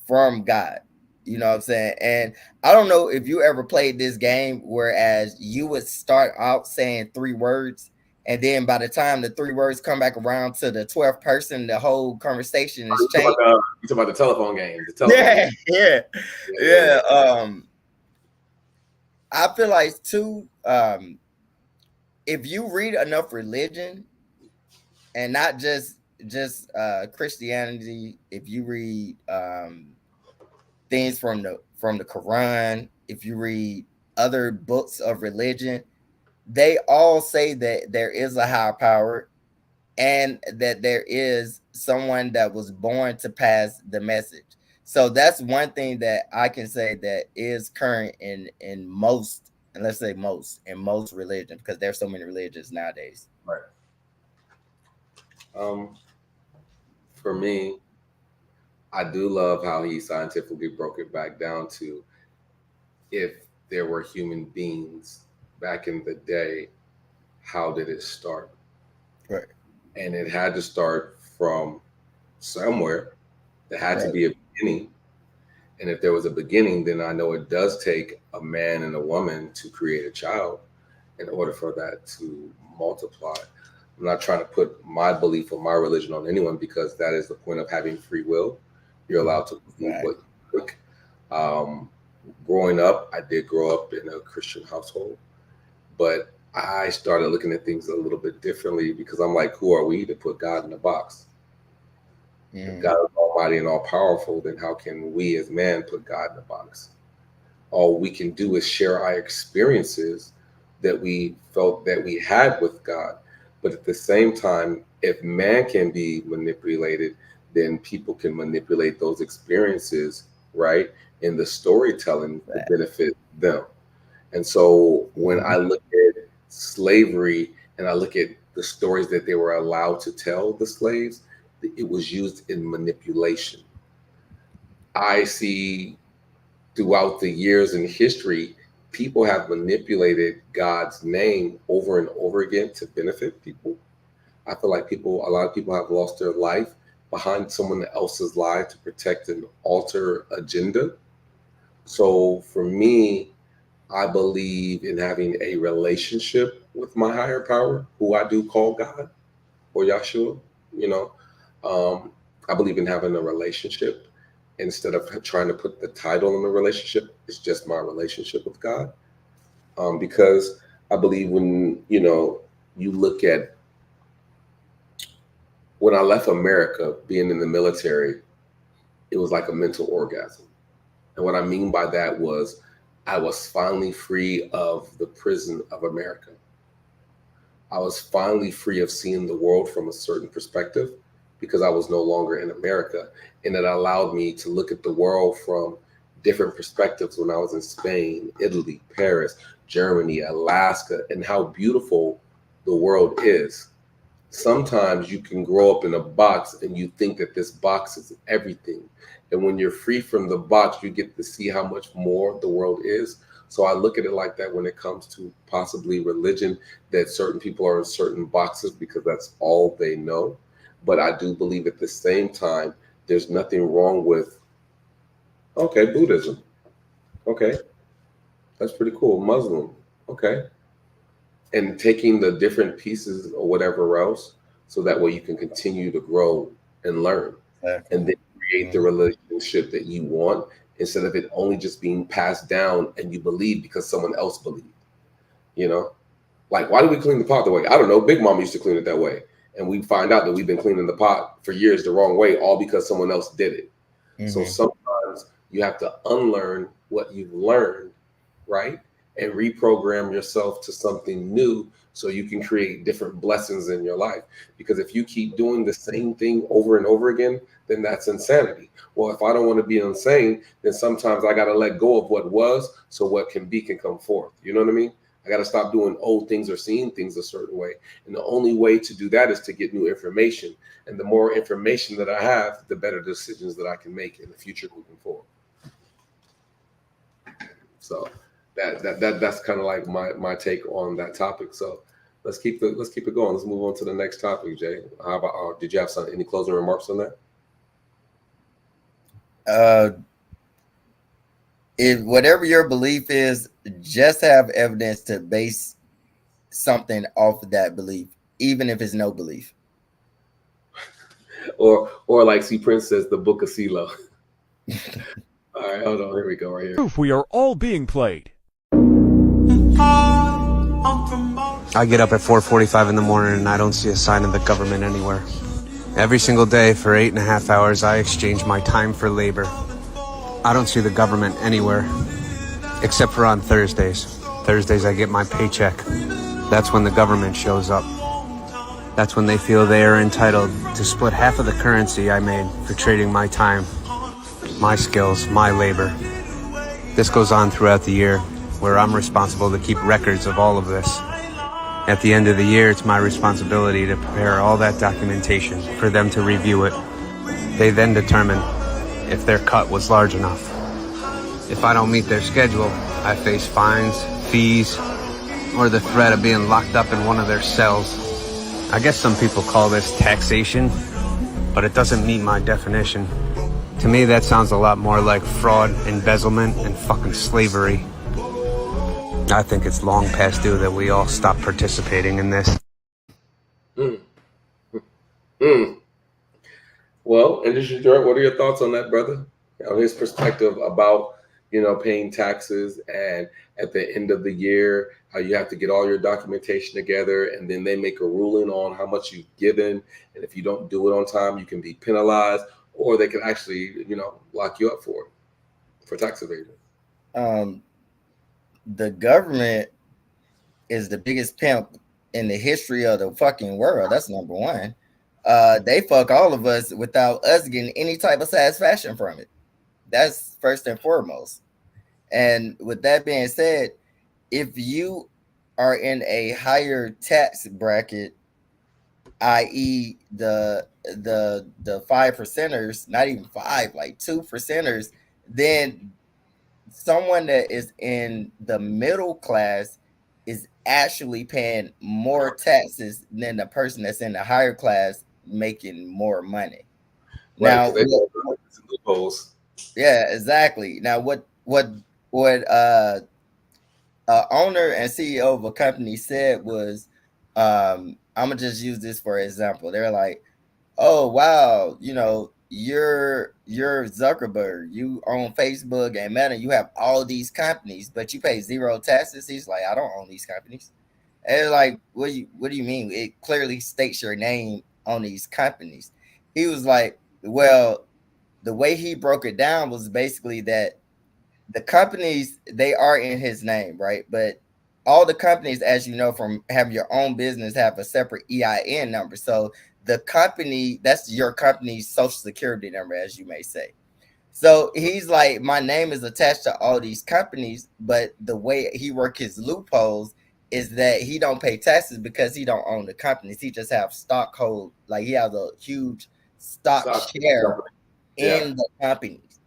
from God. You know what I'm saying? And I don't know if you ever played this game, whereas you would start out saying 3 words, and then by the time the 3 words come back around to the 12th person, the whole conversation is changed. You talk about the telephone game. Yeah. I feel like too, if you read enough religion, and not just Christianity, if you read things from the Quran, if you read other books of religion, they all say that there is a higher power and that there is someone that was born to pass the message. So that's one thing that I can say that is current in most, and let's say most, in most religions, because there's so many religions nowadays. Right. For me, I do love how he scientifically broke it back down to if there were human beings back in the day, how did it start? Right. And it had to start from somewhere. There had to be a beginning. And if there was a beginning, then I know it does take a man and a woman to create a child in order for that to multiply. I'm not trying to put my belief or my religion on anyone, because that is the point of having free will. You're allowed to believe what you think. Growing up, I did grow up in a Christian household, but I started looking at things a little bit differently, because I'm like, who are we to put God in a box? If God is almighty and all powerful, then how can we as man put God in a box? All we can do is share our experiences that we felt that we had with God. But at the same time, if man can be manipulated, then people can manipulate those experiences, right, in the storytelling to benefit them. And so when I look at slavery and I look at the stories that they were allowed to tell the slaves, it was used in manipulation. I see throughout the years in history, people have manipulated God's name over and over again to benefit people. I feel like a lot of people have lost their life behind someone else's lie to protect an alter agenda. So for me, I believe in having a relationship with my higher power, who I do call God or Yahshua. I believe in having a relationship instead of trying to put the title on the relationship. It's just my relationship with God. Because I believe when, you look at when I left America, being in the military, it was like a mental orgasm. And what I mean by that was I was finally free of the prison of America. I was finally free of seeing the world from a certain perspective, because I was no longer in America. And it allowed me to look at the world from different perspectives when I was in Spain, Italy, Paris, Germany, Alaska, and how beautiful the world is. Sometimes you can grow up in a box and you think that this box is everything. And when you're free from the box, you get to see how much more the world is. So I look at it like that when it comes to possibly religion, that certain people are in certain boxes because that's all they know. But I do believe at the same time, there's nothing wrong with, okay, Buddhism. Okay, that's pretty cool. Muslim. Okay. And taking the different pieces or whatever else, so that way you can continue to grow and learn. And then create the relationship that you want, instead of it only just being passed down and you believe because someone else believed. Like, why do we clean the pot the way? I don't know. Big Mom used to clean it that way. And we find out that we've been cleaning the pot for years the wrong way, all because someone else did it. So sometimes you have to unlearn what you've learned, right? And reprogram yourself to something new so you can create different blessings in your life. Because if you keep doing the same thing over and over again, then that's insanity. Well, if I don't want to be insane, then sometimes I got to let go of what was so what can be can come forth. You know what I mean? I got to stop doing old things or seeing things a certain way. And the only way to do that is to get new information. And the more information that I have, the better decisions that I can make in the future moving forward. So that's kind of like my take on that topic. So let's keep it going. Let's move on to the next topic, Jay. How about did you have any closing remarks on that? If whatever your belief is, just have evidence to base something off of that belief, even if it's no belief. or like C Prince says, the Book of CeeLo. All right, hold on. Here we go. Right here. Proof we are all being played. I get up at 4:45 in the morning and I don't see a sign of the government anywhere. Every single day for 8.5 hours, I exchange my time for labor. I don't see the government anywhere, except for on Thursdays. Thursdays I get my paycheck. That's when the government shows up. That's when they feel they are entitled to split half of the currency I made for trading my time, my skills, my labor. This goes on throughout the year, where I'm responsible to keep records of all of this. At the end of the year, it's my responsibility to prepare all that documentation for them to review it. They then determine if their cut was large enough. If I don't meet their schedule, I face fines, fees, or the threat of being locked up in one of their cells. I guess some people call this taxation, but it doesn't meet my definition. To me, that sounds a lot more like fraud, embezzlement, and fucking slavery. I think it's long past due that we all stop participating in this. Well, Industry Dirt, what are your thoughts on that, brother? On his perspective about, paying taxes, and at the end of the year, how you have to get all your documentation together, and then they make a ruling on how much you've given. And if you don't do it on time, you can be penalized, or they can actually, lock you up for tax evasion. The government is the biggest pimp in the history of the fucking world. That's number one. They fuck all of us without us getting any type of satisfaction from it. That's first and foremost. And with that being said, if you are in a higher tax bracket, i.e. the 5%ers, not even 5, like 2%ers, then someone that is in the middle class is actually paying more taxes than the person that's in the higher class making more money. Right, now, yeah, exactly. Now, what owner and CEO of a company said was, I'm gonna just use this for example. They're like, "Oh wow, you're Zuckerberg, you own Facebook and Meta, you have all these companies, but you pay zero taxes." He's like, "I don't own these companies." And they're like, what do you mean? It clearly states your name on these companies. He was like, well, the way he broke it down was basically that the companies, they are in his name, right? But all the companies, as you know, from having your own business, have a separate EIN number. So the company, that's your company's social security number, as you may say. So he's like, my name is attached to all these companies, but the way he work his loopholes is that he don't pay taxes because he don't own the companies. He just have stockhold, like he has a huge stock share in the companies.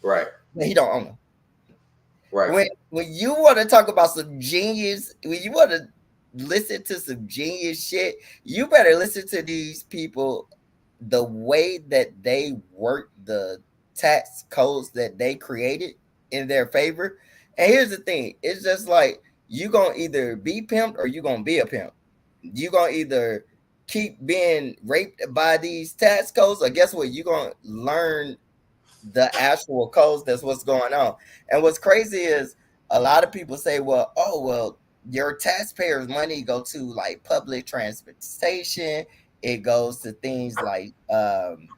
Right. But he don't own them. Right. When you want to talk about some genius, when you want to listen to some genius shit, you better listen to these people, the way that they work the tax codes that they created in their favor. And here's the thing, it's just like, you gonna either be pimped or you gonna be a pimp. You gonna either keep being raped by these tax codes, or guess what, you gonna learn the actual codes. That's what's going on. And what's crazy is a lot of people say, well, your taxpayers' money go to like public transportation, it goes to things like and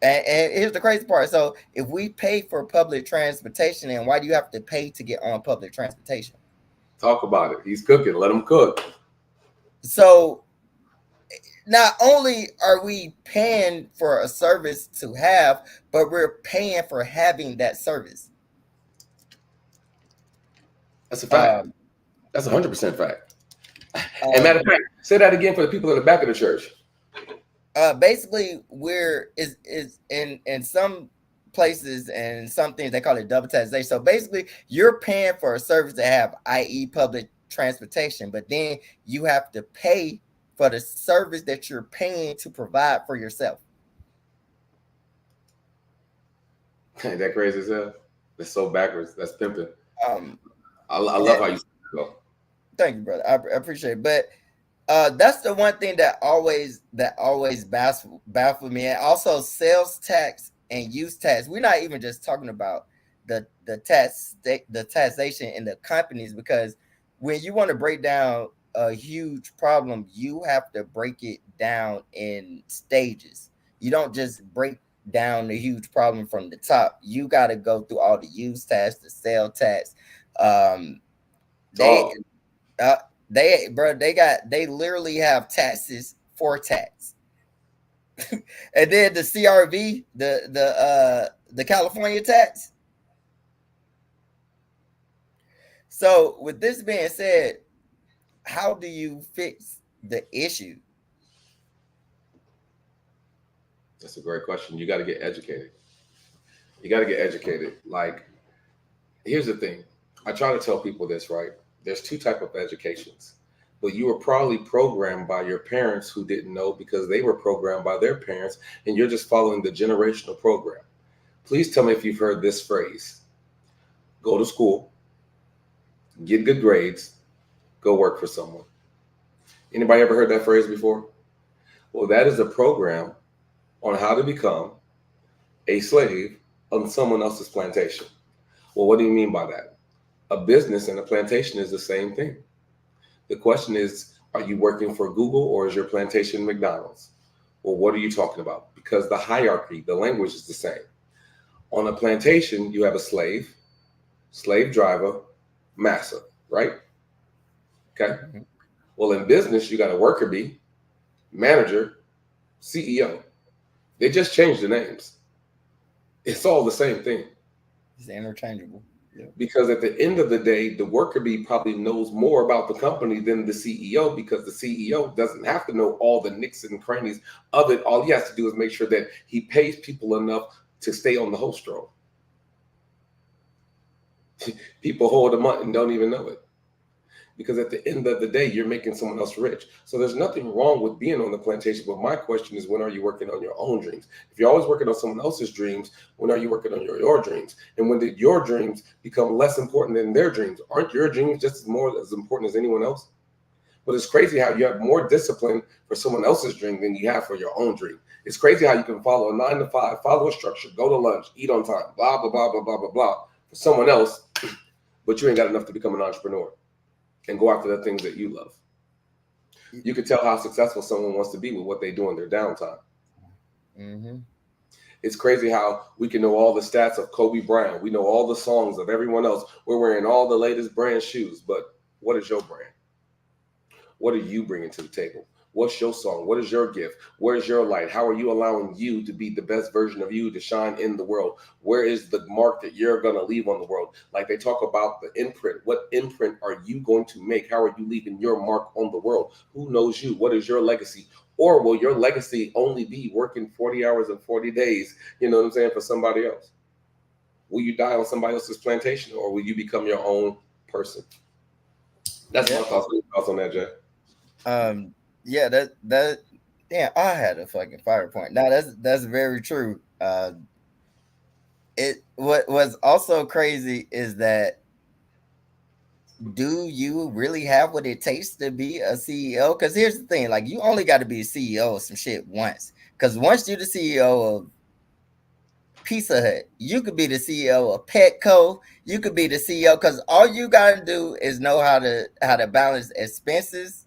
here's the crazy part. So if we pay for public transportation, then why do you have to pay to get on public transportation? Talk about it. He's cooking. Let him cook. So not only are we paying for a service to have, but we're paying for having that service. That's a fact. That's 100% fact. And matter of fact, say that again for the people in the back of the church. Basically, is in some places and some things they call it double taxation. So basically, you're paying for a service to have, i.e., public transportation, but then you have to pay for the service that you're paying to provide for yourself. Ain't that crazy as hell? That's so backwards. That's pimping. I love how you say it, though. Thank you, brother. I appreciate it. But that's the one thing that always baffled me. And also sales tax and use tax. We're not even just talking about the taxation in the companies, because when you want to break down a huge problem, you have to break it down in stages. You don't just break down the huge problem from the top. You got to go through all the use tax, the sale tax. Um, they, Oh, they literally have taxes for tax, and then the CRV, the California tax. So, with this being said, how do you fix the issue? that's a great question. You got to get educated. You got to get educated. Like, here's the thing. I try to tell people this, right? There's two type of educations, but you were probably programmed by your parents who didn't know because they were programmed by their parents, and you're just following the generational program. Please tell me if you've heard this phrase: go to school, get good grades, go work for someone. Anybody ever heard that phrase before? Well, that is a program on how to become a slave on someone else's plantation. Well, what do you mean by that? A business and a plantation is the same thing. The question is, are you working for Google or is your plantation McDonald's? Well, what are you talking about? Because the hierarchy, the language is the same. On a plantation, you have a slave, slave driver, master, right? Okay. Well, in business, you got a worker bee, manager, CEO. They just changed the names. It's all the same thing. It's interchangeable. Yeah. Because at the end of the day, the worker bee probably knows more about the company than the CEO, because the CEO doesn't have to know all the nicks and crannies of it. All he has to do is make sure that he pays people enough to stay on the host roll. People hold them up and don't even know it. Because at the end of the day, you're making someone else rich. So there's nothing wrong with being on the plantation. But my question is, when are you working on your own dreams? If you're always working on someone else's dreams, when are you working on your dreams? And when did your dreams become less important than their dreams? Aren't your dreams just as important as anyone else? But it's crazy how you have more discipline for someone else's dream than you have for your own dream. It's crazy how you can follow a 9 to 5, follow a structure, go to lunch, eat on time, blah, blah, blah, blah, blah, blah, blah, for someone else, but you ain't got enough to become an entrepreneur and go after the things that you love. You can tell how successful someone wants to be with what they do in their downtime. Mm-hmm. It's crazy how we can know all the stats of Kobe Bryant. We know all the songs of everyone else. We're wearing all the latest brand shoes, but what is your brand? What are you bringing to the table? What's your song? What is your gift? Where's your light? How are you allowing you to be the best version of you to shine in the world? Where is the mark that you're going to leave on the world? Like they talk about the imprint. What imprint are you going to make? How are you leaving your mark on the world? Who knows you? What is your legacy? Or will your legacy only be working 40 hours and 40 days, you know what I'm saying, for somebody else? Will you die on somebody else's plantation, or will you become your own person? That's my thoughts on that, Jay. Yeah, that damn, I had a fucking fire point. Now that's very true. What was also crazy is that, do you really have what it takes to be a CEO? Because here's the thing, like, you only got to be a CEO of some shit once. Because once you're the CEO of Pizza Hut, you could be the CEO of Petco, you could be the CEO, because all you gotta do is know how to balance expenses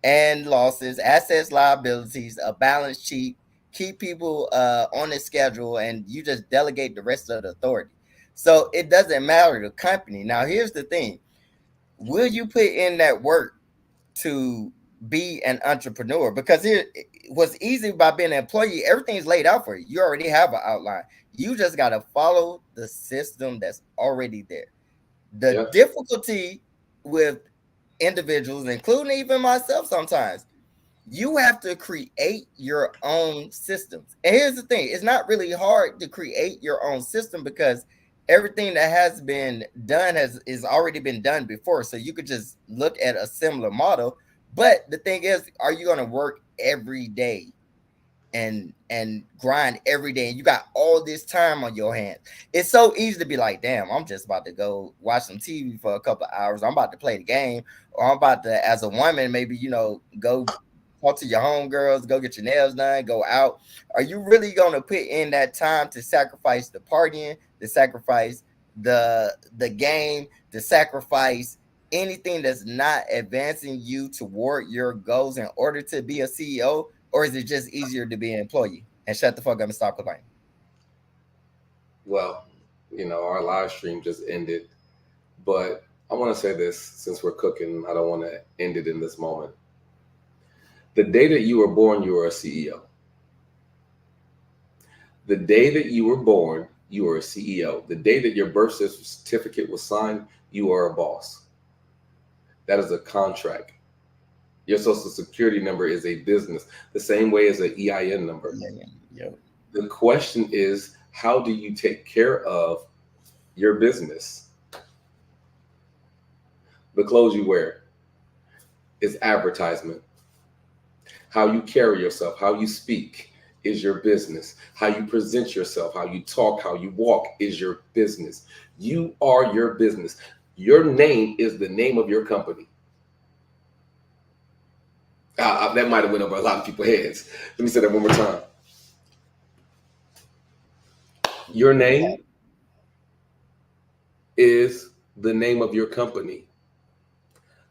and losses, assets, liabilities, a balance sheet, keep people on the schedule, and you just delegate the rest of the authority. So it doesn't matter the company. Now, here's the thing. Will you put in that work to be an entrepreneur? Because here, what's easy by being an employee, everything's laid out for you. You already have an outline. You just got to follow the system that's already there. The difficulty with individuals, including even myself, sometimes you have to create your own systems. And here's the thing, it's not really hard to create your own system, because everything that has been done is already been done before. So you could just look at a similar model. But the thing is, are you going to work every day and grind every day, and you got all this time on your hands? It's so easy to be like, damn, I'm just about to go watch some TV for a couple of hours, I'm about to play the game, or I'm about to, as a woman, maybe, go talk to your homegirls, go get your nails done, go out. Are you really going to put in that time to sacrifice the partying, to sacrifice the game, to sacrifice anything that's not advancing you toward your goals in order to be a CEO, or is it just easier to be an employee? And shut the fuck up and stop complaining. Well, our live stream just ended, but I want to say this since we're cooking. I don't want to end it in this moment. The day that you were born, you were a CEO. The day that you were born, you were a CEO. The day that your birth certificate was signed, you are a boss. That is a contract. Your social security number is a business, the same way as an EIN number. Yep. The question is, how do you take care of your business? The clothes you wear is advertisement. How you carry yourself, how you speak is your business. How you present yourself, how you talk, how you walk is your business. You are your business. Your name is the name of your company. That might have went over a lot of people's heads. Let me say that one more time. Your name is the name of your company.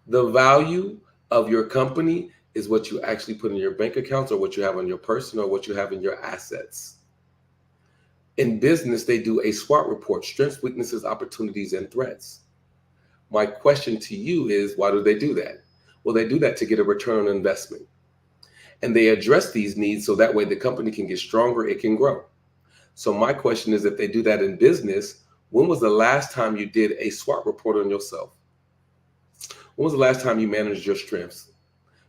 The value of your company is what you actually put in your bank accounts, or what you have on your person, or what you have in your assets. In business, they do a SWOT report: strengths, weaknesses, opportunities, and threats. My question to you is, why do they do that? Well, they do that to get a return on investment. And they address these needs so that way the company can get stronger, it can grow. So my question is, if they do that in business, when was the last time you did a SWOT report on yourself? When was the last time you managed your strengths?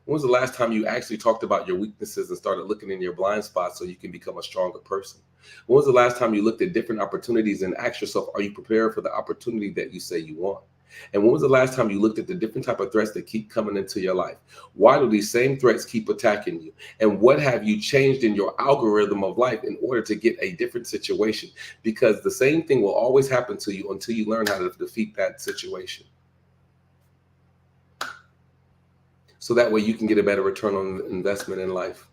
When was the last time you actually talked about your weaknesses and started looking in your blind spots so you can become a stronger person? When was the last time you looked at different opportunities and asked yourself, are you prepared for the opportunity that you say you want? And when was the last time you looked at the different type of threats that keep coming into your life? Why do these same threats keep attacking you? And what have you changed in your algorithm of life in order to get a different situation? Because the same thing will always happen to you until you learn how to defeat that situation. So that way you can get a better return on investment in life.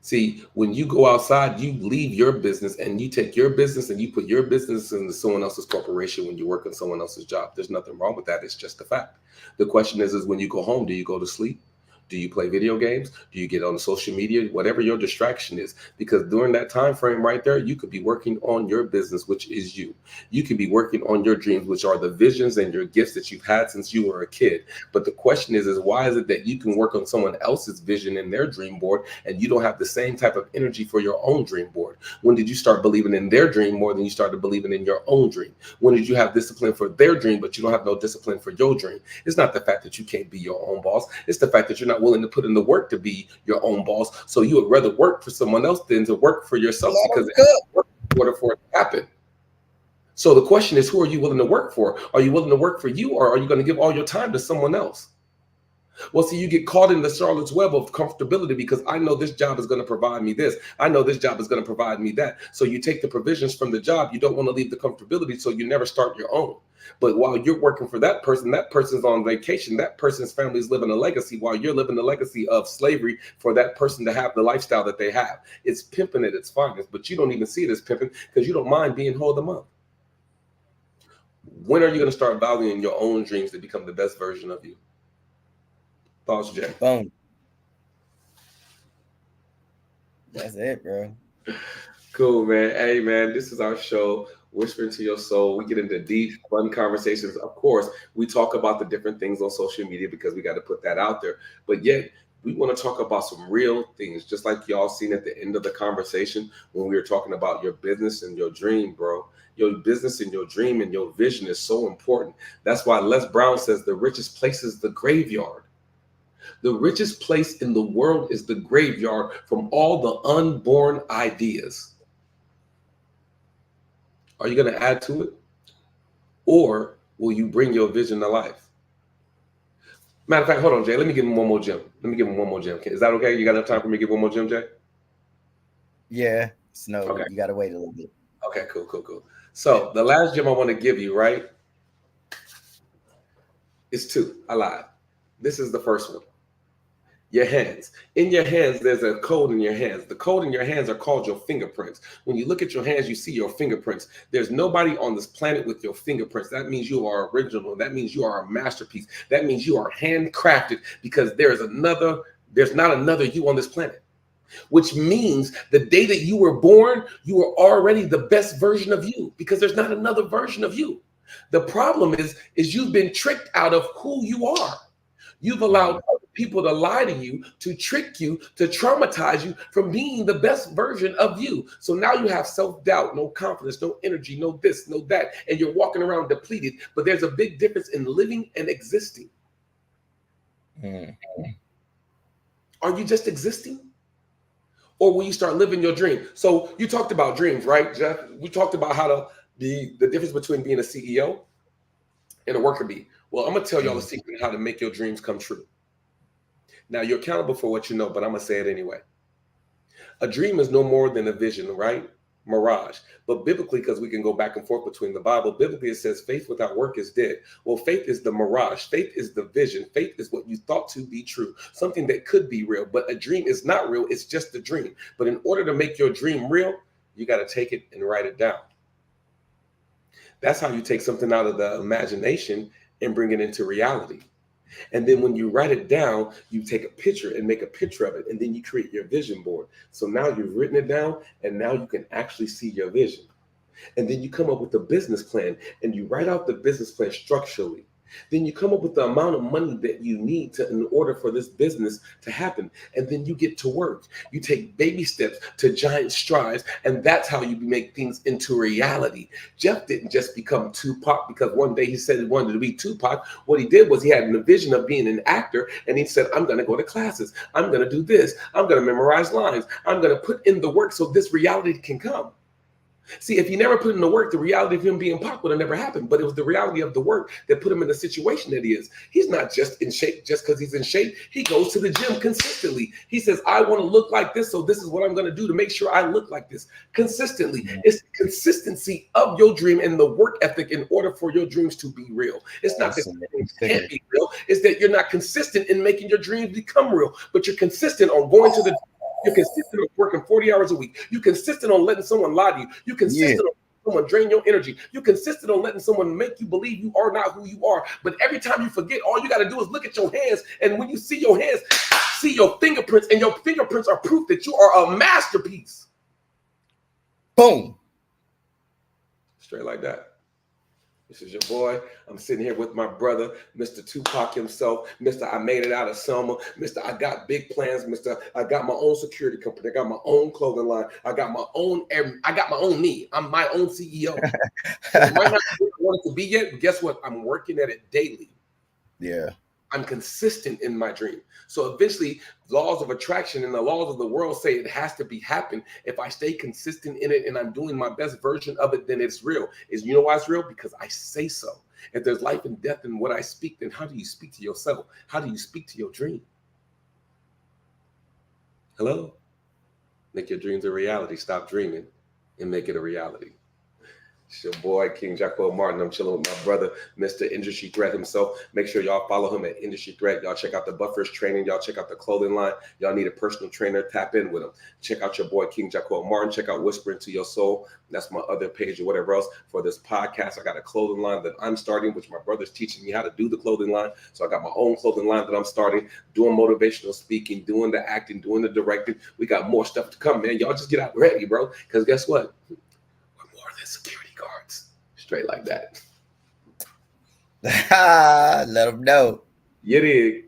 See, when you go outside, you leave your business and you take your business and you put your business into someone else's corporation when you work on someone else's job. There's nothing wrong with that. It's just a fact. The question is when you go home, do you go to sleep? Do you play video games? Do you get on social media? Whatever your distraction is, because during that time frame right there, you could be working on your business, which is you. You could be working on your dreams, which are the visions and your gifts that you've had since you were a kid. But the question is why is it that you can work on someone else's vision and their dream board and you don't have the same type of energy for your own dream board? When did you start believing in their dream more than you started believing in your own dream? When did you have discipline for their dream, but you don't have no discipline for your dream? It's not the fact that you can't be your own boss. It's the fact that you're not willing to put in the work to be your own boss. So you would rather work for someone else than to work for yourself, because it has to work in order for it to happen. So the question is, who are you willing to work for? Are you willing to work for you, or are you going to give all your time to someone else? Well, see, you get caught in the Charlotte's web of comfortability because I know this job is going to provide me this. I know this job is going to provide me that. So you take the provisions from the job. You don't want to leave the comfortability, so you never start your own. But while you're working for that person's on vacation. That person's family is living a legacy while you're living the legacy of slavery for that person to have the lifestyle that they have. It's pimping at its finest, but you don't even see it as pimping because you don't mind being hold them up. When are you going to start valuing your own dreams to become the best version of you? Thoughts, Jay? Boom. That's it, bro. Cool, man. Hey, man, this is our show, Whispering to Your Soul. We get into deep, fun conversations. Of course, we talk about the different things on social media because we got to put that out there. But yet, we want to talk about some real things, just like y'all seen at the end of the conversation when we were talking about your business and your dream, bro. Your business and your dream and your vision is so important. That's why Les Brown says the richest place is the graveyard. The richest place in the world is the graveyard from all the unborn ideas. Are you going to add to it? Or will you bring your vision to life? Matter of fact, hold on, Jay. Let me give him one more gem. Is that okay? You got enough time for me to give one more gem, Jay? Yeah. Snow. Okay. You got to wait a little bit. Okay, cool. So the last gem I want to give you, right, is two. I lied. This is the first one. Your hands. In your hands, there's a code in your hands. The code in your hands are called your fingerprints. When you look at your hands, you see your fingerprints. There's nobody on this planet with your fingerprints. That means you are original. That means you are a masterpiece. That means you are handcrafted, because there's not another you on this planet. Which means the day that you were born, you were already the best version of you, because there's not another version of you. The problem is you've been tricked out of who you are. You've allowed other people to lie to you, to trick you, to traumatize you from being the best version of you. So now you have self-doubt, no confidence, no energy, no this, no that, and you're walking around depleted. But there's a big difference in living and existing. Are you just existing? Or will you start living your dream? So you talked about dreams, right, Jeff? We talked about how the difference between being a CEO and a worker bee. Well, I'm going to tell y'all the secret of how to make your dreams come true. Now, you're accountable for what you know, but I'm going to say it anyway. A dream is no more than a vision, right? Mirage. But biblically, because we can go back and forth between the Bible, biblically it says faith without work is dead. Well, faith is the mirage. Faith is the vision. Faith is what you thought to be true, something that could be real. But a dream is not real. It's just a dream. But in order to make your dream real, you got to take it and write it down. That's how you take something out of the imagination and bring it into reality. And then when you write it down, you take a picture and make a picture of it, and then you create your vision board. So now you've written it down, and now you can actually see your vision. And then you come up with a business plan, and you write out the business plan structurally. Then you come up with the amount of money that you need in order for this business to happen. And then you get to work. You take baby steps to giant strides. And that's how you make things into reality. Jeff didn't just become Tupac because one day he said he wanted to be Tupac. What he did was he had a vision of being an actor. And he said, I'm going to go to classes. I'm going to do this. I'm going to memorize lines. I'm going to put in the work so this reality can come. See, if he never put in the work, the reality of him being Pac would have never happened. But it was the reality of the work that put him in the situation that he is. He's not just in shape just because he's in shape. He goes to the gym consistently. He says, I want to look like this, so this is what I'm going to do to make sure I look like this consistently. It's the consistency of your dream and the work ethic in order for your dreams to be real. It's not that dreams can't be real. It's that you're not consistent in making your dreams become real, but you're consistent on going to the You're consistent on working 40 hours a week. You're consistent on letting someone lie to you. You're consistent on letting someone drain your energy. You're consistent on letting someone make you believe you are not who you are. But every time you forget, all you got to do is look at your hands. And when you see your hands, see your fingerprints. And your fingerprints are proof that you are a masterpiece. Boom. Straight like that. This is your boy. I'm sitting here with my brother, Mr. Tupac himself. Mr. I made it out of Selma. Mr. I got big plans. Mr. I got my own security company. I got my own clothing line. I got my own me. I'm my own CEO. It might not be what I want it to be yet, but guess what? I'm working at it daily. Yeah. I'm consistent in my dream. So eventually, laws of attraction and the laws of the world say it has to be happen. If I stay consistent in it and I'm doing my best version of it, then it's real. You know why it's real? Because I say so. If there's life and death in what I speak, then how do you speak to yourself? How do you speak to your dream? Hello? Make your dreams a reality. Stop dreaming and make it a reality. It's your boy, King Jacko Martin. I'm chilling with my brother, Mr. Industry Threat himself. Make sure y'all follow him at Industry Threat. Y'all check out the Buffers training. Y'all check out the clothing line. Y'all need a personal trainer. Tap in with him. Check out your boy, King Jacko Martin. Check out Whisper Into Your Soul. That's my other page or whatever else. For this podcast, I got a clothing line that I'm starting, which my brother's teaching me how to do the clothing line. So I got my own clothing line that I'm starting, doing motivational speaking, doing the acting, doing the directing. We got more stuff to come, man. Y'all just get out ready, bro. Because guess what? We're more than security guards. Straight like that. Let them know. You dig.